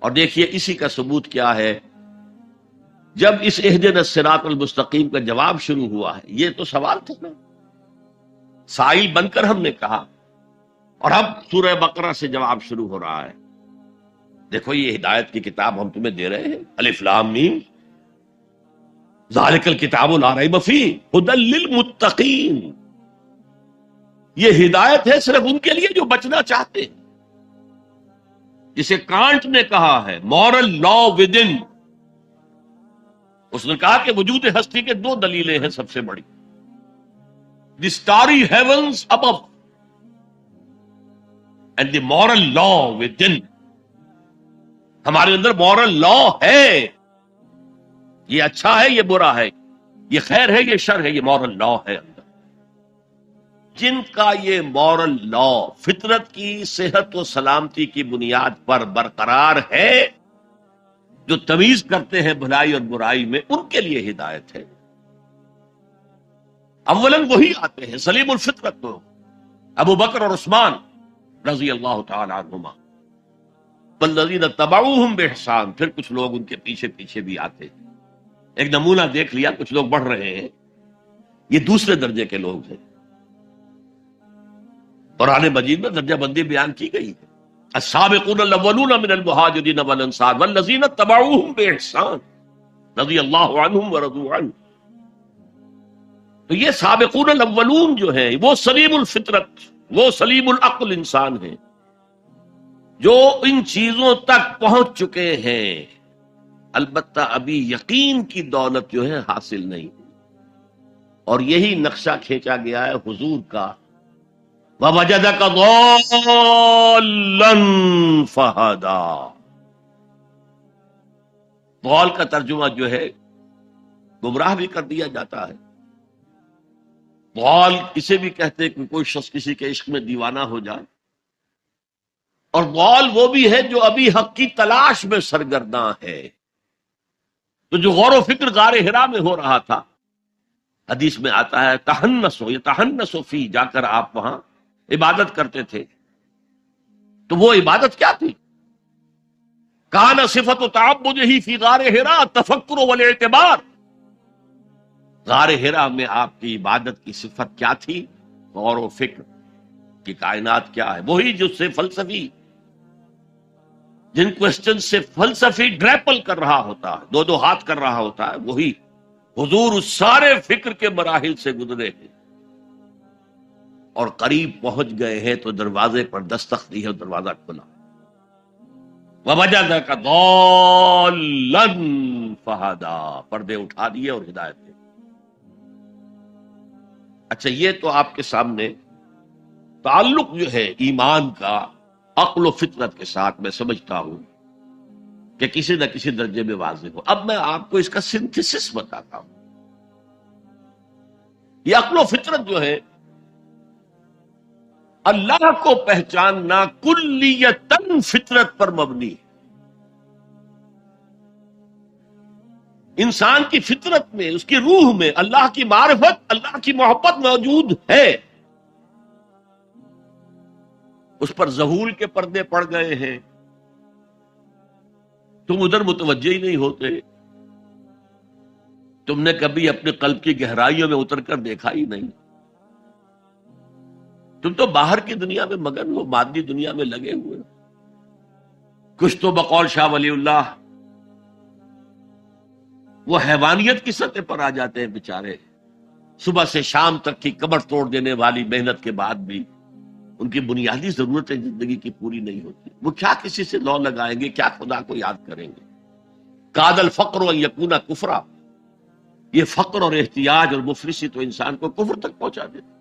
اور دیکھیے اسی کا ثبوت کیا ہے. جب اس اہدنا الصراط المستقیم کا جواب شروع ہوا ہے، یہ تو سوال تھا نا، سائل بن کر ہم نے کہا، اور اب سورہ بقرہ سے جواب شروع ہو رہا ہے. دیکھو یہ ہدایت کی کتاب ہم تمہیں دے رہے ہیں، الف لام میم ذالک الکتاب لا ریب فیہ ھدی للمتقین. یہ ہدایت ہے صرف ان کے لیے جو بچنا چاہتے ہیں. جسے کانٹ نے کہا ہے مورل لا ود ان، اس نے کہا کہ وجود ہستی کے دو دلیلیں ہیں سب سے بڑی، the starry heavens above and the moral law within. ہمارے اندر مورل لا ہے، یہ اچھا ہے یہ برا ہے، یہ خیر ہے یہ شر ہے، یہ مورل لا ہے اندر. جن کا یہ مورل لا فطرت کی صحت و سلامتی کی بنیاد پر برقرار ہے، جو تمیز کرتے ہیں بھلائی اور برائی میں، ان کے لیے ہدایت ہے. اولاً وہی آتے ہیں سلیم الفطرت تو ابو بکر اور عثمان رضی اللہ تعالی عنہما، والذین تبعوہم بإحسان، پھر کچھ لوگ ان کے پیچھے پیچھے بھی آتے ہیں. ایک نمونہ دیکھ لیا، کچھ لوگ بڑھ رہے ہیں، یہ دوسرے درجے کے لوگ ہیں. قرآن مجید میں درجہ بندی بیان کی گئی ہے. السابقون الاولون من المہاجرین والانصار والذین تبعوہم بإحسان رضی اللہ عنہم ورضوا عنہ. تو یہ سابقون الاولون جو ہیں وہ سلیم الفطرت، وہ سلیم العقل انسان ہیں جو ان چیزوں تک پہنچ چکے ہیں. البتہ ابھی یقین کی دولت جو ہے حاصل نہیں، اور یہی نقشہ کھینچا گیا ہے حضور کا، وَوَجَدَكَ ضَالًّا فَهَدَىٰ. ضال کا ترجمہ جو ہے گمراہ بھی کر دیا جاتا ہے. ضال اسے بھی کہتے ہیں کہ کوئی شخص کسی کے عشق میں دیوانہ ہو جائے، اور ضال وہ بھی ہے جو ابھی حق کی تلاش میں سرگرداں ہے. تو جو غور و فکر غار حرا میں ہو رہا تھا، حدیث میں آتا ہے تحنسو یتحنسو فی، جا کر آپ وہاں عبادت کرتے تھے. تو وہ عبادت کیا تھی؟ کان صفت تعبدہ فی غار حرا تفکر والاعتبار. غار حرا میں آپ کی عبادت کی صفت کیا تھی؟ غور و فکر کہ کائنات کیا ہے. وہی جو سے فلسفی، جن کوسچن سے فلسفی گریپل کر رہا ہوتا ہے، دو دو ہاتھ کر رہا ہوتا ہے، وہی حضور اس سارے فکر کے مراحل سے گزرے ہیں اور قریب پہنچ گئے ہیں. تو دروازے پر دستک دی ہے، دروازہ کھلا. وَوَجَدَكَ ضَالًّا فَهَدَىٰ، پردے اٹھا دیے اور ہدایت دی. اچھا، یہ تو آپ کے سامنے تعلق جو ہے ایمان کا عقل و فطرت کے ساتھ میں سمجھتا ہوں کہ کسی نہ کسی درجے میں واضح ہو. اب میں آپ کو اس کا سنتھسس بتاتا ہوں. یہ عقل و فطرت جو ہے اللہ کو پہچاننا کلیتاً فطرت پر مبنی ہے. انسان کی فطرت میں، اس کی روح میں اللہ کی معرفت، اللہ کی محبت موجود ہے. اس پر ظہول کے پردے پڑ گئے ہیں، تم ادھر متوجہ ہی نہیں ہوتے. تم نے کبھی اپنے قلب کی گہرائیوں میں اتر کر دیکھا ہی نہیں. تم تو باہر کی دنیا میں مگن ہو، مادی دنیا میں لگے ہوئے. کچھ تو بقول شاہ ولی اللہ وہ حیوانیت کی سطح پر آ جاتے ہیں بیچارے. صبح سے شام تک کی کمر توڑ دینے والی محنت کے بعد بھی ان کی بنیادی ضرورتیں زندگی کی پوری نہیں ہوتی. وہ کیا کسی سے لو لگائیں گے، کیا خدا کو یاد کریں گے. کاد الفقر ان یکون کفرا، یہ فقر اور احتیاج اور مفلسی تو انسان کو کفر تک پہنچا دیتے.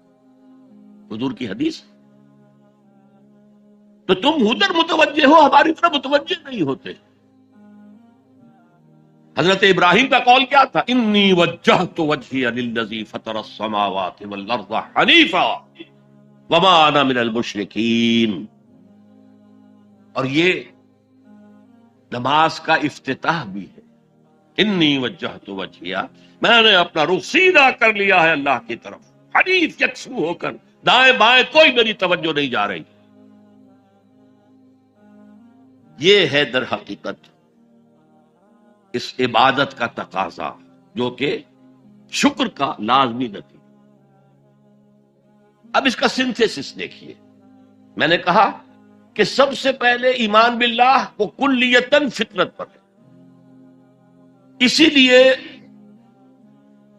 حضور کی حدیث. تو تم ادھر متوجہ ہو، ہماری طرف متوجہ نہیں ہوتے. حضرت ابراہیم کا قول کیا تھا؟ انی وجہت وجہی للذی فطر السماوات والارض حنیفا وما انا من المشرکین. اور یہ نماز کا افتتاح بھی ہے. انی وجہت وجہیا، میں نے اپنا رخ سیدھا کر لیا ہے اللہ کی طرف، حنیف یکسو ہو کر، دائیں بائیں کوئی میری توجہ نہیں جا رہی۔ یہ ہے در حقیقت اس عبادت کا تقاضا، جو کہ شکر کا لازمی نتیجہ۔ اب اس کا سنتھیسس دیکھیے، میں نے کہا کہ سب سے پہلے ایمان باللہ وہ کلیتاً فطرت پر ہے، اسی لیے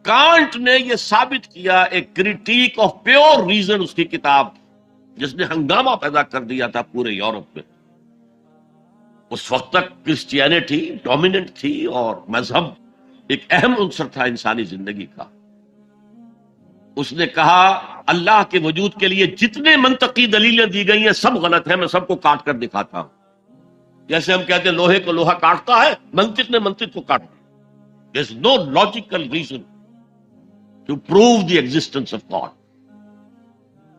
کانٹ نے یہ ثابت کیا، ایک کریٹیک آف پیور ریزن، اس کی کتاب جس نے ہنگامہ پیدا کر دیا تھا پورے یورپ میں۔ اس وقت تک کرسچینٹی ڈومیننٹ تھی اور مذہب ایک اہم عنصر تھا انسانی زندگی کا۔ اس نے کہا اللہ کے وجود کے لیے جتنے منطقی دلیلیں دی گئی ہیں سب غلط ہیں، میں سب کو کاٹ کر دکھاتا ہوں۔ جیسے ہم کہتے ہیں لوہے کو لوہا کاٹتا ہے، منطق نے منطق کو کاٹ دیا۔ There is no logical reason to prove the existence of God.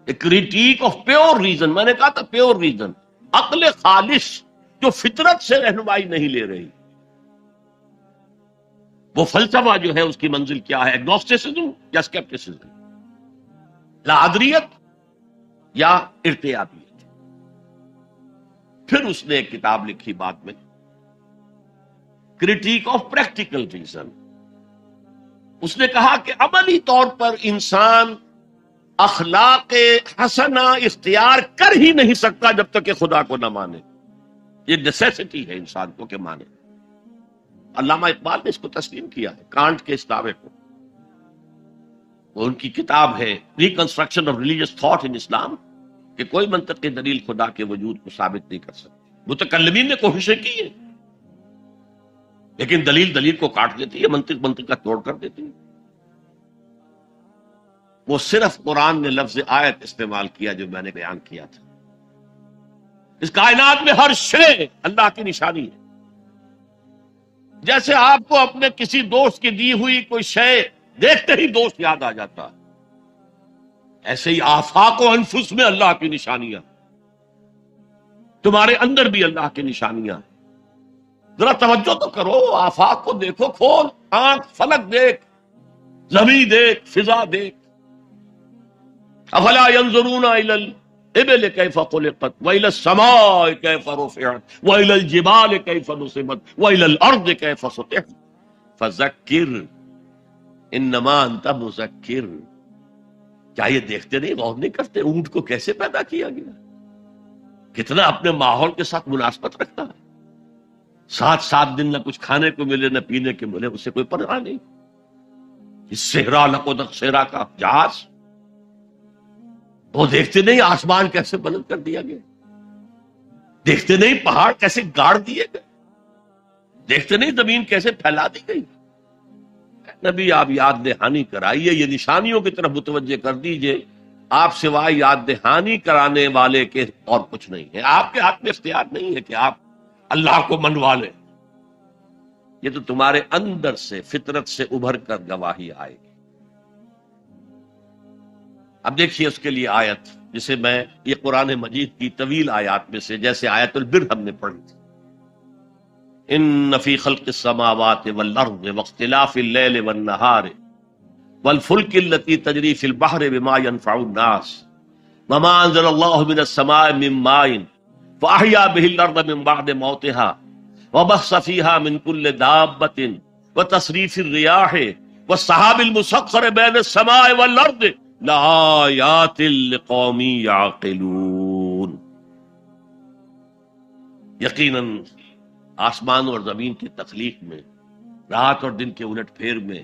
A critique of pure reason، میں نے کہا تھا پیور ریزن، عقل خالص جو فطرت سے رہنمائی نہیں لے رہی۔ وہ فلسفہ جو ہے اس کی منزل کیا ہے، ایگنوسٹسزم یا اسکیپٹسزم، لاادریت یا ارتیابیت۔ پھر اس نے ایک کتاب لکھی بعد میں، کریٹیک آف پریکٹیکل ریزن۔ اس نے کہا کہ عملی طور پر انسان اخلاق حسنہ اختیار کر ہی نہیں سکتا جب تک کہ خدا کو نہ مانے۔ یہ نیسیسٹی ہے انسان کو کہ مانے۔ علامہ اقبال نے اس کو تسلیم کیا ہے، کانٹ کے اس دعوے کو۔ وہ ان کی کتاب ہے reconstruction of religious thought in Islam, کہ کوئی منطقی دلیل خدا کے وجود کو ثابت نہیں کر سکتی۔ متکلمین نے کوششیں کی ہیں، لیکن دلیل کو کاٹ دیتی ہے، منطق کا توڑ کر دیتی ہے۔ وہ صرف قرآن نے لفظ آیت استعمال کیا جو میں نے بیان کیا تھا۔ اس کائنات میں ہر شے اللہ کی نشانی ہے۔ جیسے آپ کو اپنے کسی دوست کی دی ہوئی کوئی شے دیکھتے ہی دوست یاد آ جاتا، ایسے ہی آفاق و انفس میں اللہ کی نشانیاں، تمہارے اندر بھی اللہ کی نشانیاں ہیں۔ ذرا توجہ تو کرو، آفاق کو دیکھو، کھول آنکھ، فلک دیکھ، زمین دیکھ، فضا دیکھ۔ افلا ينظرون الى الابل كيف خلقت والى السماء كيف رفعت والى الجبال كيف نصبت والى الارض كيف سطحت فذكر انما انت مذکر۔ کیا یہ دیکھتے نہیں، غور نہیں کرتے اونٹ کو کیسے پیدا کیا گیا، کتنا اپنے ماحول کے ساتھ مناسبت رکھتا ہے، 7 دن نہ کچھ کھانے کو ملے نہ پینے کے ملے، اسے کوئی پرواہ نہیں۔ اس صحرا لقدق صحرا کا جہاز، وہ دیکھتے نہیں آسمان کیسے بلند کر دیا گیا، دیکھتے نہیں پہاڑ کیسے گاڑ دیے گئے، دیکھتے نہیں زمین کیسے پھیلا دی گئی۔ نبی آپ یاد دہانی کرائیے، یہ نشانیوں کی طرف متوجہ کر دیجئے، آپ سوائے یاد دہانی کرانے والے کے اور کچھ نہیں ہے۔ آپ کے ہاتھ میں اختیار نہیں ہے کہ آپ اللہ کو منوا لیں، یہ تو تمہارے اندر سے فطرت سے ابھر کر گواہی آئے گی۔ اب دیکھیے اس کے لیے آیت، جسے میں یہ قرآن مجید کی طویل آیات میں سے، جیسے آیت البر ہم نے پڑھی تھی، ان فی خلق السماوات والارض واختلاف اللیل والنہار والفلک التي تجری فی البحر بما ينفع الناس وما انزل اللہ من السماء من ماء فاحیا به الارض من بعد موتها وبث فیہا من کل دابۃ وتصریف الریاح والسحاب المسخر بین السماء والارض لآیات لقوم یعقلون۔ یقیناً آسمان اور زمین کی تخلیق میں، رات اور دن کے الٹ پھیر میں،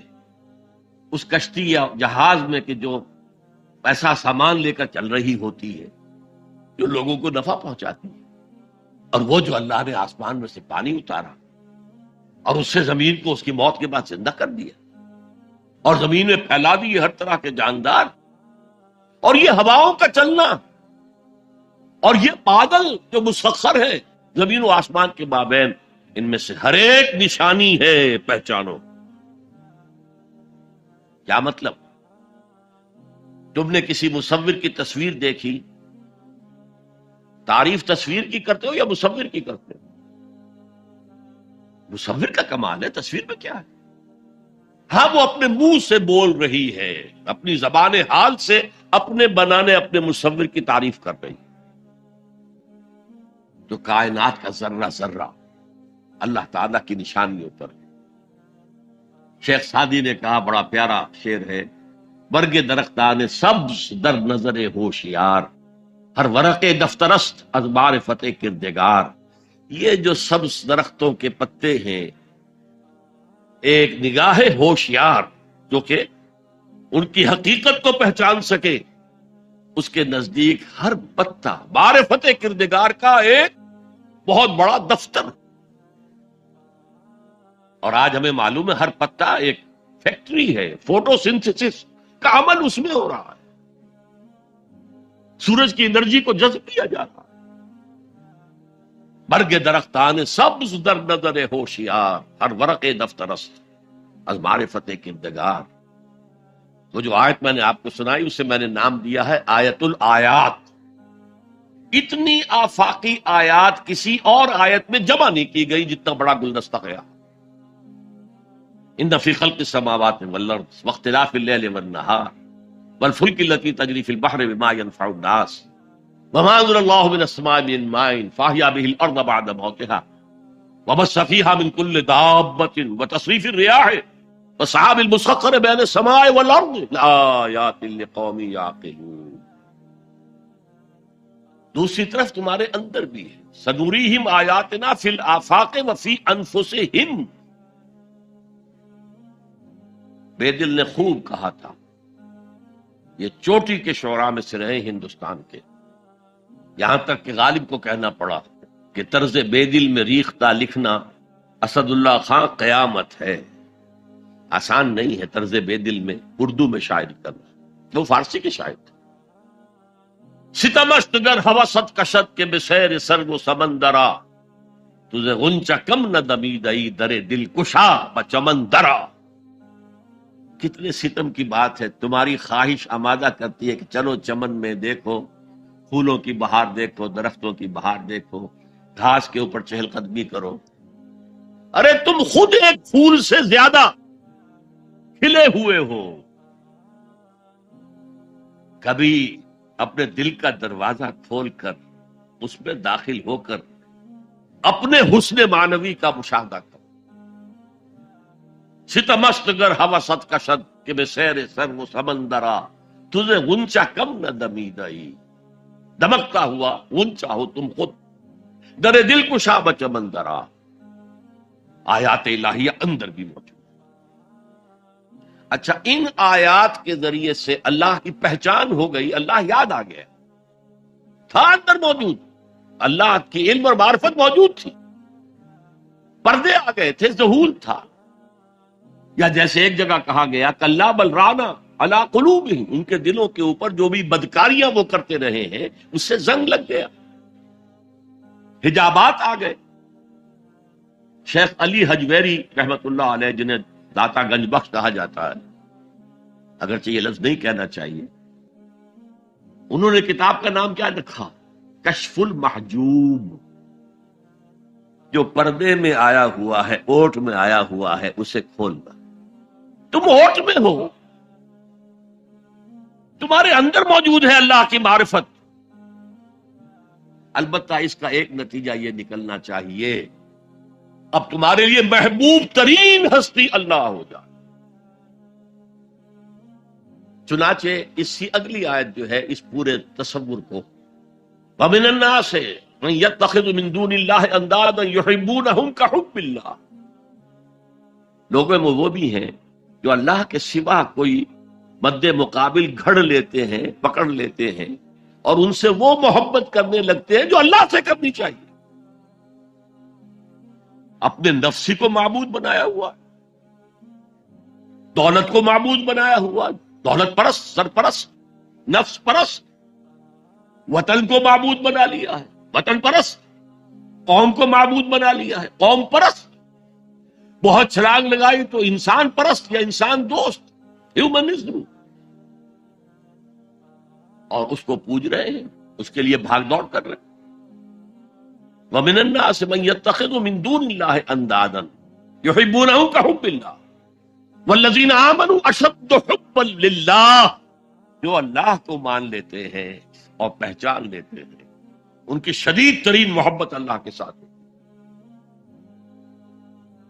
اس کشتی یا جہاز میں کہ جو ایسا سامان لے کر چل رہی ہوتی ہے جو لوگوں کو نفع پہنچاتی ہے، اور وہ جو اللہ نے آسمان میں سے پانی اتارا اور اس سے زمین کو اس کی موت کے بعد زندہ کر دیا اور زمین میں پھیلا دیے ہر طرح کے جاندار، اور یہ ہواؤں کا چلنا اور یہ بادل جو مسخر ہے زمین و آسمان کے مابین، ان میں سے ہر ایک نشانی ہے، پہچانو۔ کیا مطلب؟ تم نے کسی مصور کی تصویر دیکھی، تعریف تصویر کی کرتے ہو یا مصور کی کرتے ہو؟ مصور کا کمال ہے، تصویر میں کیا ہے؟ ہاں وہ اپنے منہ سے بول رہی ہے، اپنی زبان حال سے اپنے بنانے اپنے مصور کی تعریف کر رہی ہے۔ تو کائنات کا ذرہ ذرہ اللہ تعالیٰ کی نشانیوں پر ہے۔ شیخ سعدی نے کہا، بڑا پیارا شعر ہے، برگ درختان سبز در نظر ہوشیار، ہر ورق دفترست از معرفت کردگار۔ یہ جو سبز درختوں کے پتے ہیں، ایک نگاہ ہوشیار جو کہ ان کی حقیقت کو پہچان سکے، اس کے نزدیک ہر پتا معرفت کردگار کا ایک بہت بڑا دفتر۔ اور آج ہمیں معلوم ہے ہر پتا ایک فیکٹری ہے، فوٹو سنتھسس کا عمل اس میں ہو رہا ہے، سورج کی انرجی کو جذب کیا جا رہا ہے۔ برگ درختان سبز در نظر ہوشیار، ہر ورق دفترست از معرفت کردگار۔ وہ جو آیت میں نے آپ کو سنائی اسے میں نے نام دیا ہے آیت الآیات۔ اتنی آفاقی آیات کسی اور آیت میں جمع نہیں کی گئی جتنا بڑا گلدستہ گیا۔ ان فی خلق السماوات والارض واختلاف اللیل والنہار والفلک التي تجری فی البحر بما ينفع الناس وما انزل اللہ من السماء من ماء فاحیا به الارض بعد موتها وبث فیہا من کل دابۃ وتصریف الرياح والسحاب المسخر بین السماء والارض لآیات لقوم یعقلون۔ دوسری طرف تمہارے اندر بھی ہے، سنوریہم آیاتنا فی الآفاق وفی انفسہم۔ بے دل نے خوب کہا تھا، یہ چوٹی کے شعراء میں سے رہے ہندوستان کے، یہاں تک کہ غالب کو کہنا پڑا کہ طرز بے دل میں ریختہ لکھنا اسد اللہ خان قیامت ہے۔ آسان نہیں ہے طرز بے دل میں اردو میں شاعری کرنا، وہ فارسی کے شاعر تھے۔ ستمست گر ہوست کشد کے بسیر سر و سمندرا، تجھے غنچہ کم نہ دمیدئی در دل کشا بچمن درا۔ کتنے ستم کی بات ہے، تمہاری خواہش آمادہ کرتی ہے کہ چلو چمن میں دیکھو، پھولوں کی بہار دیکھو، درختوں کی بہار دیکھو، گھاس کے اوپر چہل قدمی کرو۔ ارے تم خود ایک پھول سے زیادہ کھلے ہوئے ہو۔ کبھی اپنے دل کا دروازہ کھول کر اس میں داخل ہو کر اپنے حسن معنوی کا مشاہدہ کرو۔ ستمست گر ہوست کشد کہ بے سیر سر و سمندرا، تجھے غنچہ کم نہ دمیدئی، دمکتا ہوا غنچہ ہو تم خود، در دل کشا بچمندرا۔ آیات الہیہ اندر بھی موجود۔ اچھا، ان آیات کے ذریعے سے اللہ کی پہچان ہو گئی، اللہ یاد آ گیا، تھا اندر موجود، اللہ کی علم اور معرفت موجود تھی، پردے آ گئے تھے، ظہور تھا۔ یا جیسے ایک جگہ کہا گیا کلا بل رانا علی قلوبہم، ان کے دلوں کے اوپر جو بھی بدکاریاں وہ کرتے رہے ہیں اس سے زنگ لگ گیا، حجابات آ گئے۔ شیخ علی حجویری رحمت اللہ علیہ، جنہیں داتا گنج بخش کہا جاتا ہے، اگرچہ یہ لفظ نہیں کہنا چاہیے، انہوں نے کتاب کا نام کیا رکھا؟ کشف المحجوب۔ جو پردے میں آیا ہوا ہے، اوٹ میں آیا ہوا ہے، اسے کھولنا۔ تم اوٹ میں ہو، تمہارے اندر موجود ہے اللہ کی معرفت۔ البتہ اس کا ایک نتیجہ یہ نکلنا چاہیے، اب تمہارے لیے محبوب ترین ہستی اللہ ہو جائے۔ چنانچہ اس کی اگلی آیت جو ہے اس پورے تصور کو، وَمِنَ النَّاسِ مَن يَتَّخِذُ مِن دُونِ اللَّهِ أَندَادًا يُحِبُّونَهُمْ كَحُبِّ اللَّهِ۔ لوگوں میں وہ بھی ہیں جو اللہ کے سوا کوئی مد مقابل گھڑ لیتے ہیں، پکڑ لیتے ہیں، اور ان سے وہ محبت کرنے لگتے ہیں جو اللہ سے کرنی چاہیے۔ اپنے نفسی کو معبود بنایا ہوا، دولت کو معبود بنایا ہوا، دولت پرست، سرپرست، نفس پرست، وطن کو معبود بنا لیا ہے، وطن پرست، قوم کو معبود بنا لیا ہے، قوم پرست، بہت چھلانگ لگائی تو انسان پرست یا انسان دوست، ہیومنزم، اور اس کو پوج رہے ہیں، اس کے لیے بھاگ دوڑ کر رہے ہیں۔ ومن الناس من يتخذ من دون الله اندادا يحبونهم كحب الله والذين آمنوا اشد حبا لله، جو اللہ کو مان لیتے ہیں اور پہچان لیتے ہیں ان کی شدید ترین محبت اللہ کے ساتھ ہے۔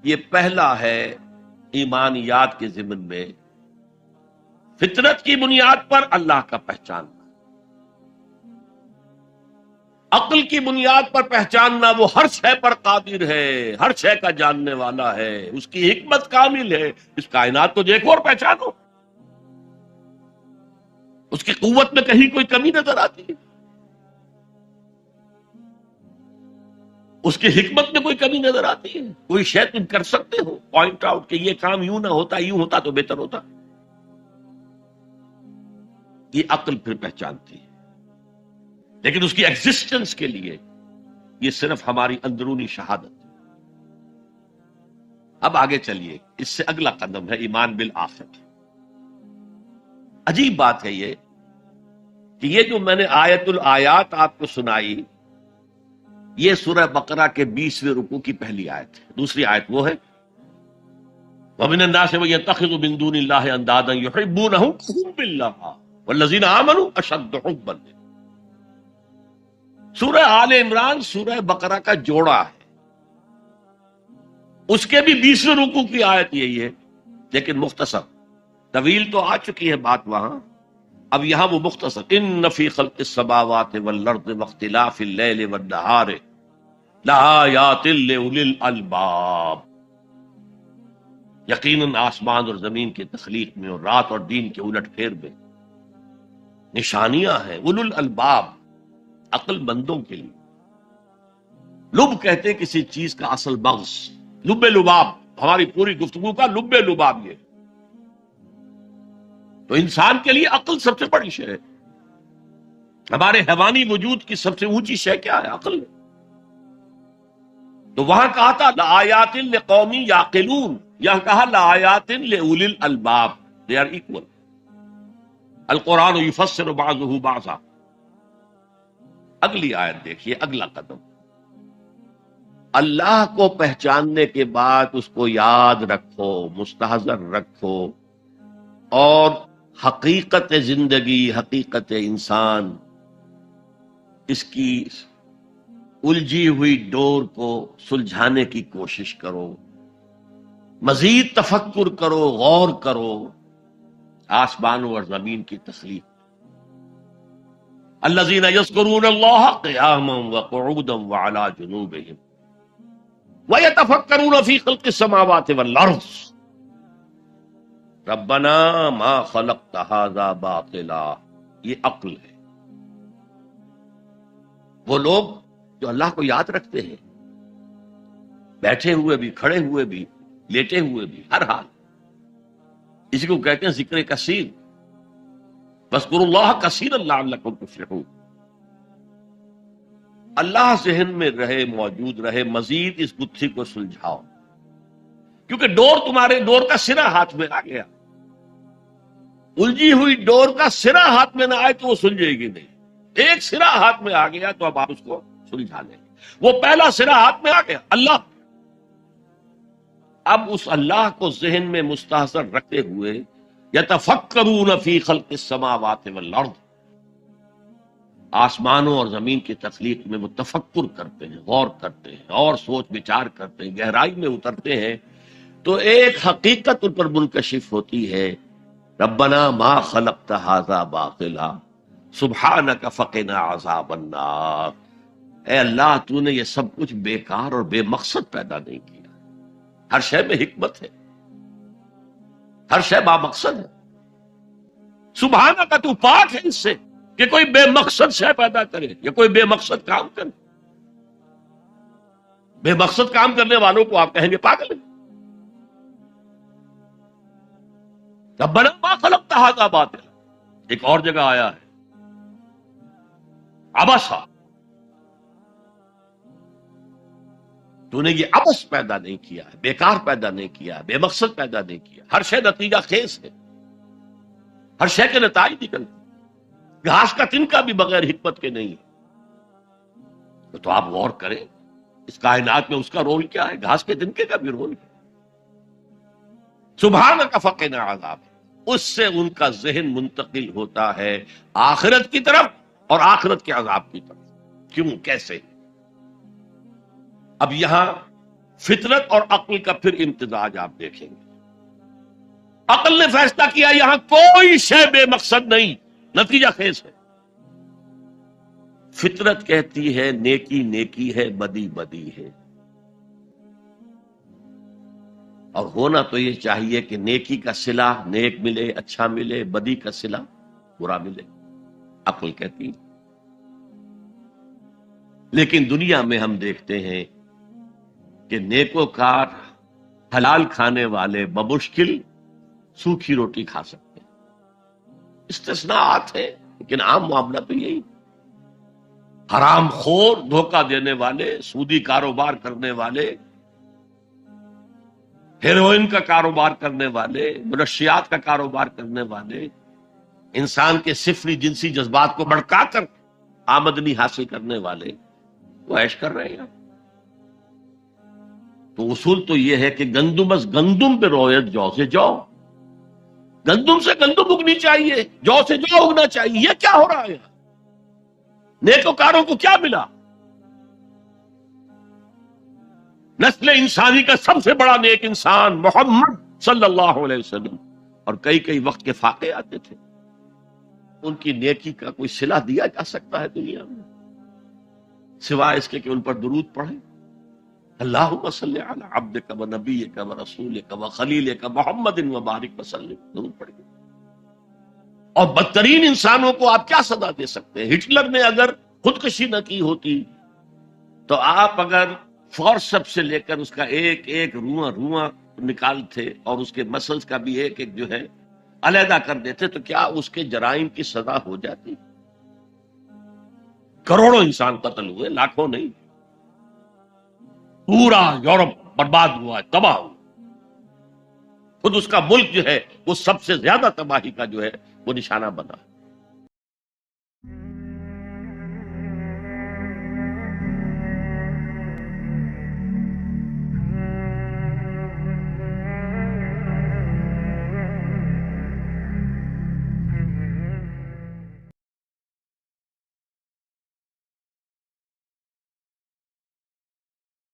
یہ پہلا ہے ایمانیات کے ضمن میں، فطرت کی بنیاد پر اللہ کا پہچاننا، عقل کی بنیاد پر پہچاننا وہ ہر شے پر قادر ہے، ہر شے کا جاننے والا ہے، اس کی حکمت کامل ہے، اس کائنات کو دیکھو اور پہچانو، اس کی قوت میں کہیں کوئی کمی نظر آتی ہے، اس کی حکمت میں کوئی کمی نظر آتی ہے، کوئی شے تم کر سکتے ہو پوائنٹ آؤٹ کہ یہ کام یوں نہ ہوتا، یوں ہوتا تو بہتر ہوتا، یہ عقل پھر پہچانتی ہے۔ لیکن اس کی ایگزسٹنس کے لیے یہ صرف ہماری اندرونی شہادت ہے۔ اب آگے چلیے، اس سے اگلا قدم ہے ایمان بالآخرہ۔ عجیب بات ہے یہ کہ یہ جو میں نے آیت الآیات آپ کو سنائی، یہ سورہ بقرہ کے 20ویں رکوع کی پہلی آیت ہے۔ دوسری آیت وہ ہے وَمِنَ النَّاسِ مَن يَتَّخِذُ مِن دُونِ اللَّهِ أَندَادًا يُحِبُّونَهُم كَحُبِّ اللَّهِ وَالَّذِينَ آمَنُوا أَشَدُّ حُبًّا لِلَّهِ۔ سورہ آل عمران سورہ بقرہ کا جوڑا ہے، اس کے بھی 20ویں رکوع کی آیت یہی ہے، لیکن مختصر، طویل تو آ چکی ہے بات وہاں، اب یہاں وہ مختصر ان فی خلق السماوات والارض واختلاف اللیل والنہار لآیات لأولی الالباب، یقیناً آسمان اور زمین کی تخلیق میں اور رات اور دن کے الٹ پھیر میں نشانیاں ہیں اولو الالباب، عقل مندوں کے لیے۔ لب کہتے ہیں کسی چیز کا اصل مغز، لب لباب، ہماری پوری گفتگو کا لب لباب یہ، تو انسان کے لیے عقل سب سے بڑی شے ہے۔ ہمارے حیوانی وجود کی سب سے اونچی شے کیا ہے؟ عقل ہے۔ تو وہاں کہا تھا لآیات لقوم یعقلون، یہاں کہا لآیات لأولی الالباب، they are equal۔ القرآن یفسر بعضہ بعضا۔ اگلی آیت دیکھیے، اگلا قدم، اللہ کو پہچاننے کے بعد اس کو یاد رکھو، مستحضر رکھو، اور حقیقت زندگی، حقیقت انسان، اس کی الجھی ہوئی ڈور کو سلجھانے کی کوشش کرو، مزید تفکر کرو، غور کرو آسمانوں اور زمین کی تخلیق۔ الذین یذکرون اللہ قیاما وقعودا وعلی جنوبہم ویتفکرون فی خلق السماوات والارض ربنا ما خلقت ھذا باطلا۔ یہ عقل ہے۔ وہ لوگ جو اللہ کو یاد رکھتے ہیں، بیٹھے ہوئے بھی، کھڑے ہوئے بھی، لیٹے ہوئے بھی، ہر حال، اسی کو کہتے ہیں ذکر کثیر، فاذکروا اللہ کثیرا لعلکم تفلحون۔ اللہ ذہن میں رہے، موجود رہے، مزید اس گتھی کو سلجھاؤ، کیونکہ تمہارے ڈور کا سرا ہاتھ میں آ گیا۔ الجھی ہوئی ڈور کا سرا ہاتھ میں نہ آئے تو وہ سلجھے گی نہیں، ایک سرا ہاتھ میں آ گیا تو اب آپ اس کو سلجھا لیں۔ وہ پہلا سرا ہاتھ میں آ گیا، اللہ۔ اب اس اللہ کو ذہن میں مستحضر رکھتے ہوئے یتفکرون فی خلق السماوات والارض، آسمانوں اور زمین کی تخلیق میں وہ تفکر کرتے ہیں، غور کرتے ہیں، اور سوچ بچار کرتے ہیں، گہرائی میں اترتے ہیں، تو ایک حقیقت ان پر منکشف ہوتی ہے، ربنا ما خلقت ھذا باطلا سبحانک فقنا عذاب النار۔ اے اللہ، تو نے یہ سب کچھ بیکار اور بے مقصد پیدا نہیں کیا، ہر شے میں حکمت ہے، ہر شے با مقصد ہے۔ سبحانک، تو پاک ہے اس سے کہ کوئی بے مقصد شے پیدا کرے یا کوئی بے مقصد کام کرے۔ بے مقصد کام کرنے والوں کو آپ کہیں گے پاگل ہے۔ ربنا ما خلقت ھذا باطلا، ایک اور جگہ آیا ہے عبسا، تو نے یہ عبث پیدا نہیں کیا ہے، بیکار پیدا نہیں کیا ہے، بے مقصد پیدا نہیں کیا۔ ہر شے نتیجہ خیز ہے، ہر شے کے نتائج نکلتے، گھاس کا تنکا بھی بغیر حکمت کے نہیں ہے۔ تو آپ غور کریں اس کائنات میں اس کا رول کیا ہے؟ گھاس کے تنکے کا بھی رول ہے. سبحانک فقنا عذاب، اس سے ان کا ذہن منتقل ہوتا ہے آخرت کی طرف اور آخرت کے عذاب کی طرف. کیوں؟ کیسے؟ اب یہاں فطرت اور عقل کا پھر امتزاج آپ دیکھیں گے. عقل نے فیصلہ کیا یہاں کوئی شے بے مقصد نہیں، نتیجہ خیز ہے. فطرت کہتی ہے نیکی نیکی ہے، بدی بدی ہے. اور ہونا تو یہ چاہیے کہ نیکی کا صلہ نیک ملے، اچھا ملے، بدی کا صلہ برا ملے. عقل کہتی ہے. لیکن دنیا میں ہم دیکھتے ہیں کہ نیکوکار حلال کھانے والے بمشکل سوکھی روٹی کھا سکتے ہیں. استثناءات ہیں لیکن عام معاملہ تو یہی. حرام خور، دھوکہ دینے والے، سودی کاروبار کرنے والے، ہیروئن کا کاروبار کرنے والے، منشیات کا کاروبار کرنے والے، انسان کے صفری جنسی جذبات کو بھڑکا کر آمدنی حاصل کرنے والے وہ عیش کر رہے ہیں. تو اصول تو یہ ہے کہ گندم از گندم پہ رویت جو سے جو، گندم سے گندم اگنی چاہیے، جو سے جو اگنا چاہیے. یہ کیا ہو رہا ہے؟ نیکوکاروں کو کیا ملا؟ نسل انسانی کا سب سے بڑا نیک انسان محمد صلی اللہ علیہ وسلم، اور کئی کئی وقت کے فاقے آتے تھے. ان کی نیکی کا کوئی صلہ دیا جا سکتا ہے دنیا میں سوائے اس کے کہ ان پر درود پڑھیں؟ اللہم صلی علی عبدک و نبیک و رسولک و خلیلک محمد و بارک وسلم. درود پڑھیں. اور بدترین انسانوں کو آپ کیا صدا دے سکتے ہیں؟ ہٹلر نے اگر خودکشی نہ کی ہوتی تو آپ اگر فورسپ سے لے کر اس کا ایک ایک رواں نکالتے اور اس کے مسلز کا بھی ایک ایک جو ہے علیحدہ کر دیتے تو کیا اس کے جرائم کی سزا ہو جاتی؟ کروڑوں انسان قتل ہوئے، لاکھوں نہیں. پورا یورپ برباد ہوا، تباہ ہوا. خود اس کا ملک جو ہے وہ سب سے زیادہ تباہی کا جو ہے وہ نشانہ بنا.